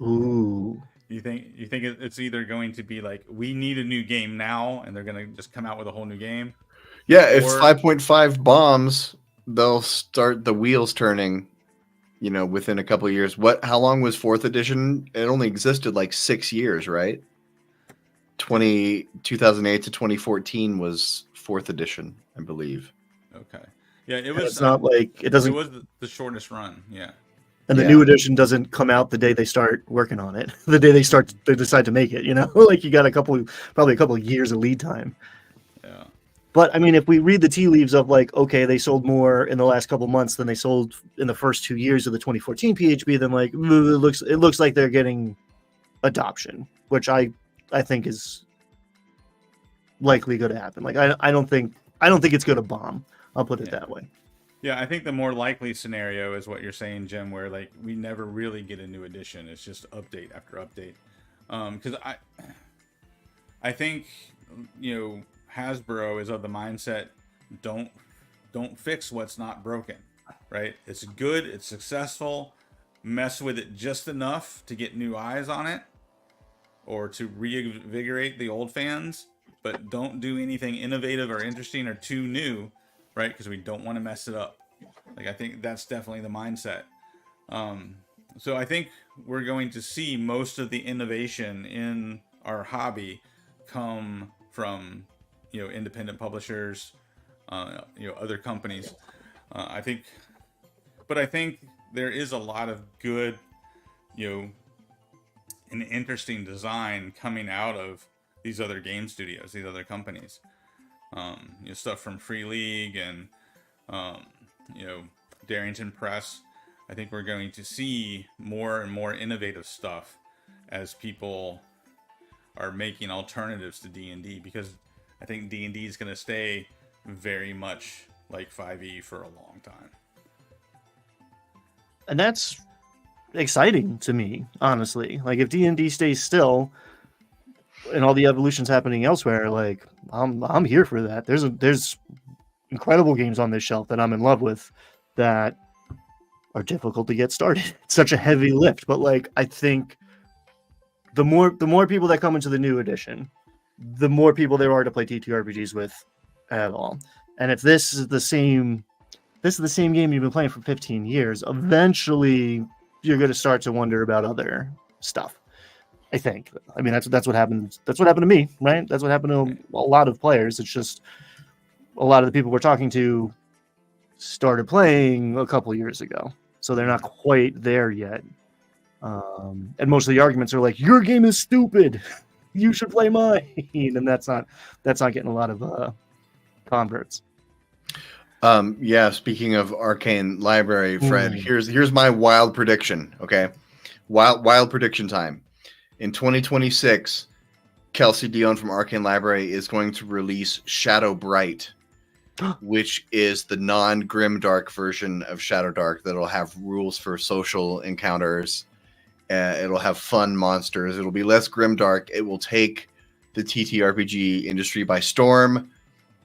Ooh. You think it's either going to be like, we need a new game now, and they're going to just come out with a whole new game? Yeah, if 5.5 bombs, they'll start the wheels turning, within a couple of years. How long was 4th edition? It only existed like 6 years, right? 2008 to 2014 was 4th edition, I believe. Okay. Yeah, it was. It's not like it doesn't. It was the shortest run. Yeah. And the new edition doesn't come out the day they start working on it. The day they decide to make it. Like you got probably a couple of years of lead time. Yeah. But I mean, if we read the tea leaves of like, okay, they sold more in the last couple of months than they sold in the first 2 years of the 2014 PHB, then like it looks like they're getting adoption, which I think is likely going to happen. Like I don't think it's going to bomb. I'll put it that way. Yeah, I think the more likely scenario is what you're saying, Jim, where like we never really get a new edition. It's just update after update. Because I think Hasbro is of the mindset, don't fix what's not broken, right? It's good, it's successful, mess with it just enough to get new eyes on it or to reinvigorate the old fans, but don't do anything innovative or interesting or too new, right? Because we don't want to mess it up. Like, I think that's definitely the mindset. So I think we're going to see most of the innovation in our hobby come from independent publishers, other companies. I think there is a lot of good, and interesting design coming out of these other game studios, these other companies. Stuff from Free League and Darrington Press. I think we're going to see more and more innovative stuff as people are making alternatives to D&D, because I think D&D is going to stay very much like 5e for a long time. And that's exciting to me, honestly. Like if D&D stays still and all the evolution's happening elsewhere, like I'm here for that. There's incredible games on this shelf that I'm in love with that are difficult to get started. It's such a heavy lift, but like I think the more people that come into the new edition, the more people there are to play TTRPGs with at all. And if this is the same game you've been playing for 15 years, eventually you're going to start to wonder about other stuff. I think. I mean, that's what happened. That's what happened to me, right? That's what happened to a lot of players. It's just a lot of the people we're talking to started playing a couple years ago, so they're not quite there yet. And most of the arguments are like, "Your game is stupid. You should play mine," and that's not getting a lot of converts. Yeah, speaking of Arcane Library, Fred, Mm. here's my wild prediction. Okay, wild prediction time. In 2026, Kelsey Dion from Arcane Library is going to release Shadow Bright, which is the non-grimdark version of Shadow Dark that'll have rules for social encounters. It'll have fun monsters. It'll be less grimdark. It will take the TTRPG industry by storm.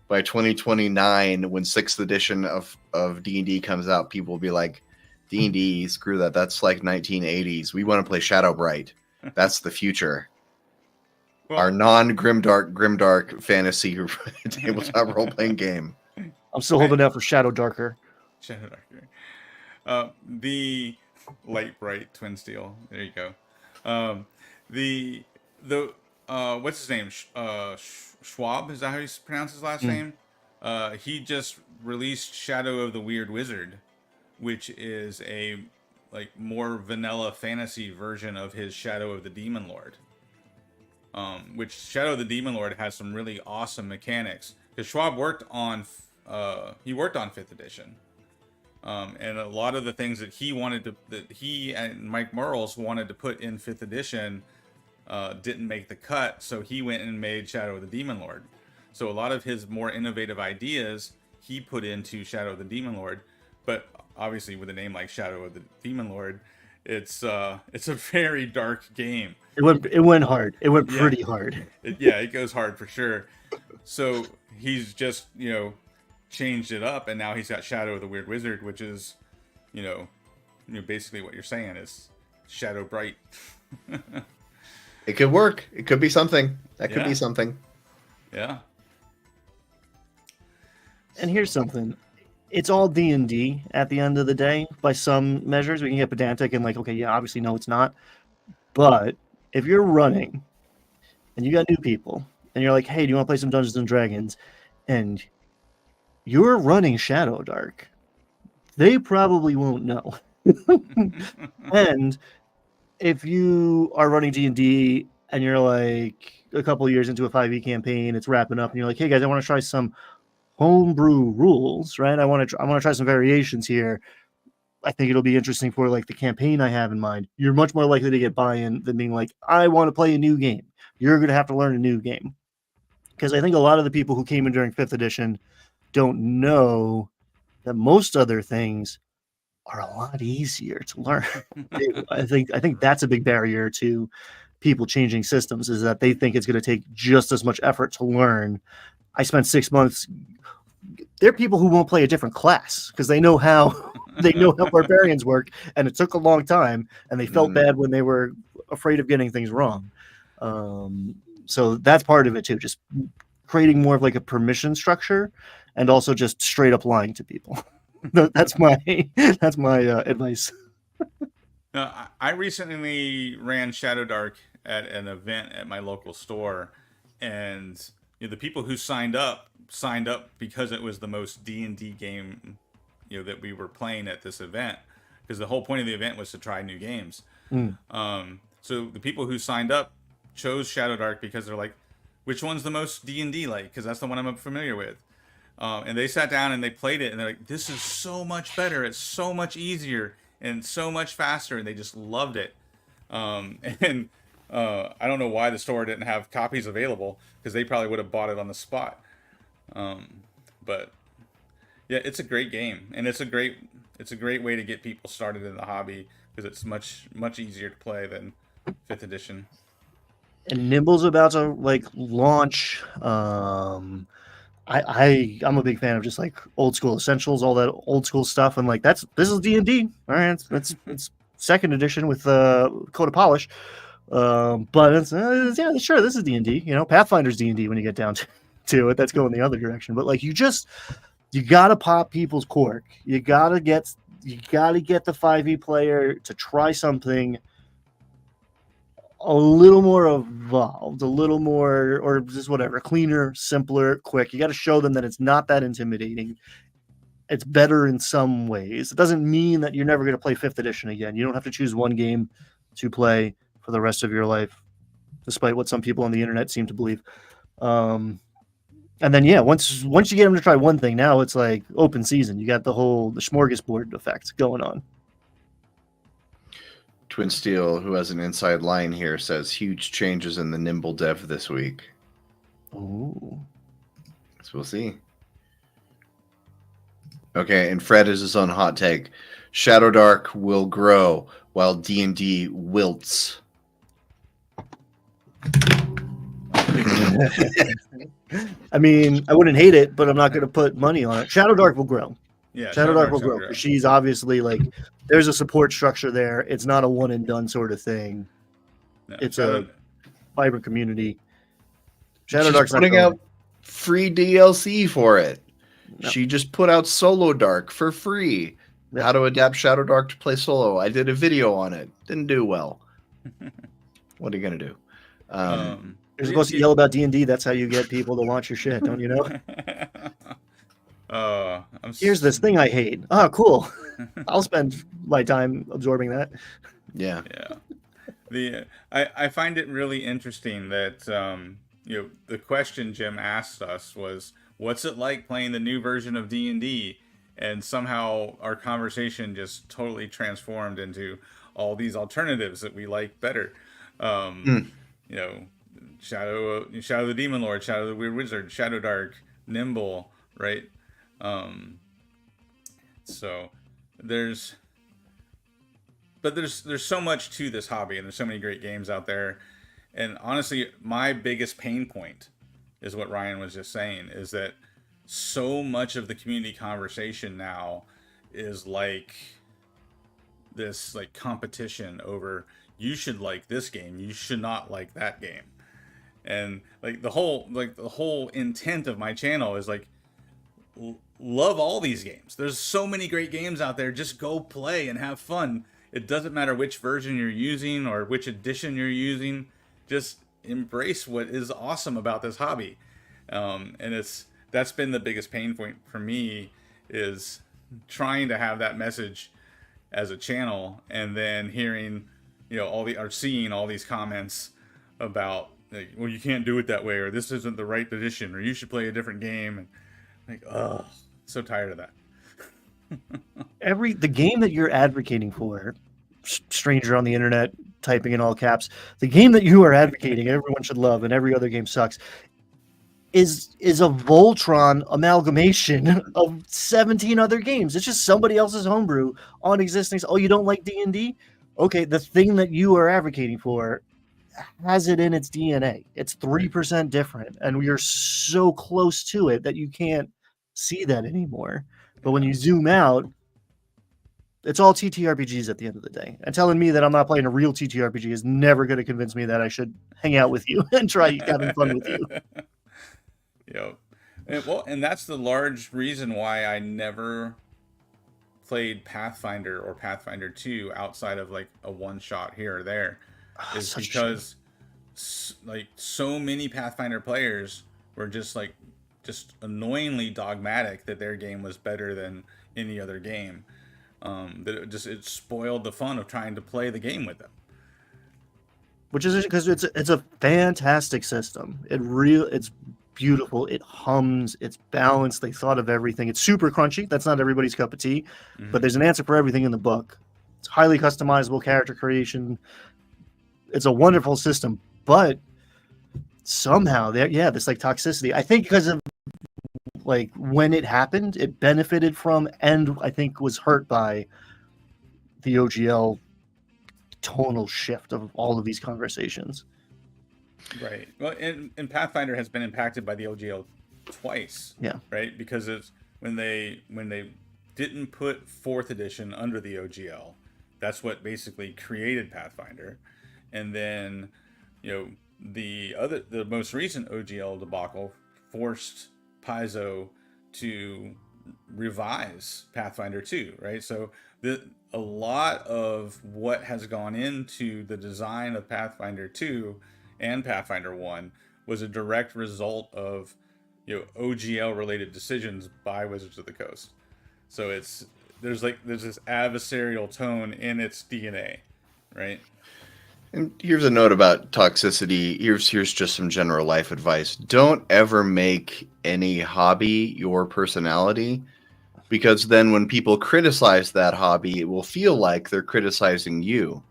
By 2029, when 6th edition of D&D comes out, people will be like, D&D, screw that. That's like 1980s. We want to play Shadow Bright. That's the future. Well, Our grimdark fantasy tabletop role-playing game. I'm still holding out for Shadow Darker. Shadow Dark. The light bright twin steel. There you go. The what's his name? Schwab. Is that how you pronounce his last name? He just released Shadow of the Weird Wizard, which is a like more vanilla fantasy version of his Shadow of the Demon Lord. Which Shadow of the Demon Lord has some really awesome mechanics. Because Schwab worked on 5th edition. And a lot of the things that he and Mike Merles wanted to put in 5th edition didn't make the cut, so he went and made Shadow of the Demon Lord. So a lot of his more innovative ideas he put into Shadow of the Demon Lord, but obviously with a name like Shadow of the Demon Lord, it's a very dark game. It went hard. It went pretty hard. It goes hard for sure. So he's just changed it up, and now he's got Shadow of the Weird Wizard, which is basically what you're saying is Shadow Bright. It could work. It could be something. That could be something. Yeah. And here's something. It's all D&D at the end of the day. By some measures, we can get pedantic and obviously no, it's not. But if you're running and you got new people and you're like, hey, do you want to play some Dungeons and Dragons? And you're running Shadow Dark, they probably won't know. And if you are running D&D and you're like a couple of years into a 5e campaign, it's wrapping up, and you're like, hey guys, I want to try some homebrew rules, right? I want to try some variations here. I think it'll be interesting for like the campaign I have in mind. You're much more likely to get buy-in than being like, I want to play a new game. You're going to have to learn a new game. Because I think a lot of the people who came in during 5th edition don't know that most other things are a lot easier to learn. I think that's a big barrier to people changing systems, is that they think it's going to take just as much effort to learn. I spent 6 months. There are people who won't play a different class because they know how barbarians work, and it took a long time, and they felt bad when they were afraid of getting things wrong. So that's part of it too, just creating more of like a permission structure, and also just straight up lying to people. That's my advice. I recently ran Shadow Dark at an event at my local store, and the people who signed up because it was the most D&D game that we were playing at this event, because the whole point of the event was to try new games. So the people who signed up chose Shadow Dark because they're like, which one's the most D&D like, because that's the one I'm familiar with. And they sat down and they played it, and they're like, this is so much better, it's so much easier and so much faster, and they just loved it. And I don't know why the store didn't have copies available, because they probably would have bought it on the spot. But yeah, it's a great game, and it's a great way to get people started in the hobby, because it's much easier to play than 5th edition. And Nimble's about to launch. I'm a big fan of just like old school essentials, all that old school stuff, and this is D&D. All right, it's 2nd edition with Code of Polish, but it's sure, this is D&D. Pathfinder's D&D when you get down to it. That's going the other direction. But you gotta pop people's cork. You gotta get the 5e player to try something a little more evolved, a little more, or just whatever, cleaner, simpler, quick. You got to show them that it's not that intimidating. It's better in some ways. It doesn't mean that you're never going to play 5th edition again. You don't have to choose one game to play for the rest of your life, despite what some people on the internet seem to believe. And then once you get them to try one thing, now it's like open season. You got the smorgasbord effect going on. Twin Steel, who has an inside line here, says huge changes in the Nimble dev this week. Ooh. So we'll see. Okay, and Fred is his own hot take. Shadow Dark will grow while D&D wilts. I mean, I wouldn't hate it, but I'm not going to put money on it. Shadow Dark will grow. Yeah, Shadow Dark will Dark's gonna grow. 'Cause she's obviously like, there's a support structure there. It's not a one and done sort of thing. No, It's a vibrant community. Shadow She's Dark's putting out free DLC for it. No. She just put out Solo Dark for free. Yeah. How to adapt Shadow Dark to play solo. I did a video on it. Didn't do well. What are you gonna do? You're supposed to yell about D&D. That's how you get people to launch your shit, don't you know? Here's this thing I hate. Oh, cool. I'll spend my time absorbing that. Yeah. I find it really interesting that the question Jim asked us was, what's it like playing the new version of D&D? And somehow our conversation just totally transformed into all these alternatives that we like better. Shadow of the Demon Lord, Shadow of the Weird Wizard, Shadow Dark, Nimble, right? So there's so much to this hobby, and there's so many great games out there. And honestly, my biggest pain point is what Ryan was just saying, is that so much of the community conversation now is like this like competition over, you should like this game, you should not like that game. And like the whole intent of my channel is like, love all these games. There's so many great games out there. Just go play and have fun. It doesn't matter which version you're using or which edition you're using. Just embrace what is awesome about this hobby. And that's been the biggest pain point for me, is trying to have that message as a channel, and then hearing, seeing all these comments about, like, well, you can't do it that way, or this isn't the right edition, or you should play a different game. And like, oh, so tired of that. The game that you're advocating for, stranger on the internet typing in all caps, the game that you are advocating everyone should love and every other game sucks, is a Voltron amalgamation of 17 other games. It's just somebody else's homebrew on existing. Oh, you don't like D&D? Okay, the thing that you are advocating for has it in its DNA. It's 3% different, and we are so close to it that you can't see that anymore. But when you zoom out, it's all TTRPGs at the end of the day. And telling me that I'm not playing a real TTRPG is never going to convince me that I should hang out with you and try having fun with you. And that's the large reason why I never played Pathfinder or Pathfinder 2 outside of like a one shot here or there, is because like so many Pathfinder players were just annoyingly dogmatic that their game was better than any other game. That it spoiled the fun of trying to play the game with them. Which is because it's a fantastic system. It's beautiful. It hums. It's balanced. They thought of everything. It's super crunchy. That's not everybody's cup of tea, but there's an answer for everything in the book. It's highly customizable character creation. It's a wonderful system, but somehow this like toxicity. I think because of like when it happened, it benefited from, and I think was hurt by, the OGL tonal shift of all of these conversations. Right. Well, and Pathfinder has been impacted by the OGL twice. Yeah. Right. Because it's when they didn't put 4th edition under the OGL, that's what basically created Pathfinder. And then, the most recent OGL debacle forced Paizo to revise Pathfinder 2, right? So a lot of what has gone into the design of Pathfinder 2 and Pathfinder 1 was a direct result of OGL related decisions by Wizards of the Coast. So there's this adversarial tone in its DNA, right? And here's a note about toxicity. Here's just some general life advice. Don't ever make any hobby your personality, because then when people criticize that hobby, it will feel like they're criticizing you.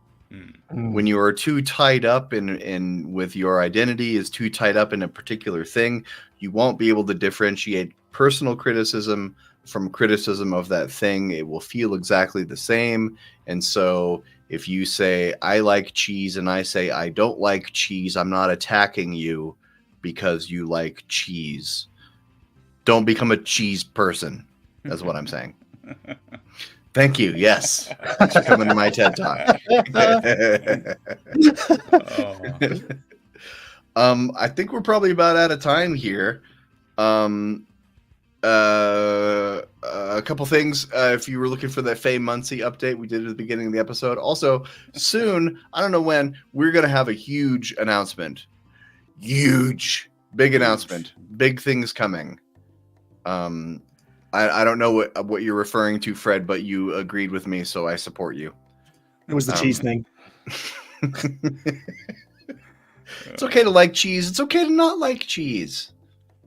When you are too tied up in with your identity is too tied up in a particular thing, you won't be able to differentiate personal criticism from criticism of that thing. It will feel exactly the same. And so if you say, I like cheese, and I say, I don't like cheese, I'm not attacking you because you like cheese. Don't become a cheese person. That's what I'm saying. Thank you. Yes. Thanks for coming to my TED Talk. I think we're probably about out of time here. A couple things. If you were looking for that Faye Muncie update we did at the beginning of the episode. Also, soon, I don't know when, we're going to have a huge announcement. Big announcement. Big things coming. I don't know what you're referring to, Fred, but you agreed with me, so I support you. It was the cheese thing. It's okay to like cheese. It's okay to not like cheese.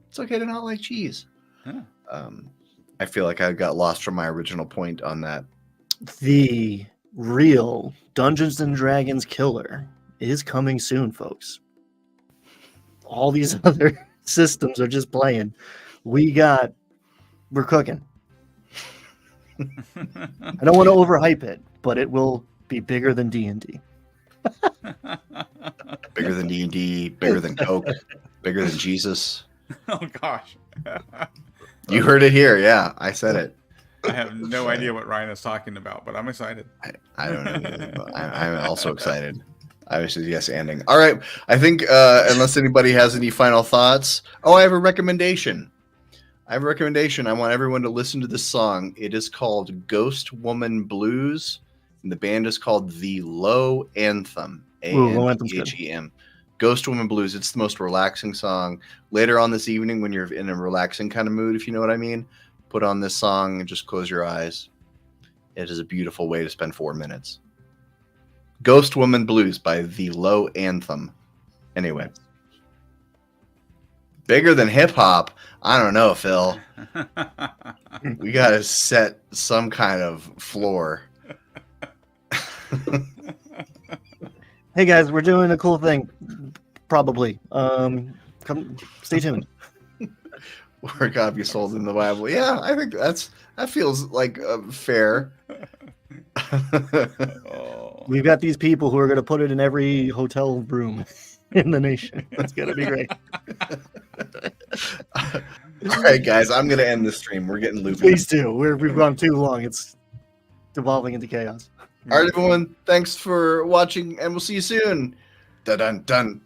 It's okay to not like cheese. Huh. I feel like I got lost from my original point on that. The real Dungeons and Dragons killer is coming soon, folks. All these other systems are just playing. We're cooking. I don't want to overhype it, but it will be bigger than D&D. Bigger than D&D, bigger than Coke, bigger than Jesus. Oh gosh. You heard it here. Yeah, I said it. I have no idea what Ryan is talking about, but I'm excited. I don't know either, but I'm also excited. I was just yes ending. All right. I think unless anybody has any final thoughts. Oh, I have a recommendation. I want everyone to listen to this song. It is called Ghost Woman Blues, and the band is called The Low Anthem. ANTHEM. Ghost Woman Blues. It's the most relaxing song. Later on this evening, when you're in a relaxing kind of mood, if you know what I mean, put on this song and just close your eyes. It is a beautiful way to spend 4 minutes. Ghost Woman Blues by The Low Anthem. Anyway. Bigger than hip hop? I don't know, Phil. We got to set some kind of floor. Hey guys, we're doing a cool thing. Probably. Come, stay tuned. We're gonna be sold in the Bible. Yeah, I think that feels like fair. We've got these people who are going to put it in every hotel room in the nation. That's going to be great. All right, guys, I'm going to end the stream. We're getting loopy. Please do. We've gone too long. It's devolving into chaos. All right, everyone. Thanks for watching, and we'll see you soon. Dun dun dun.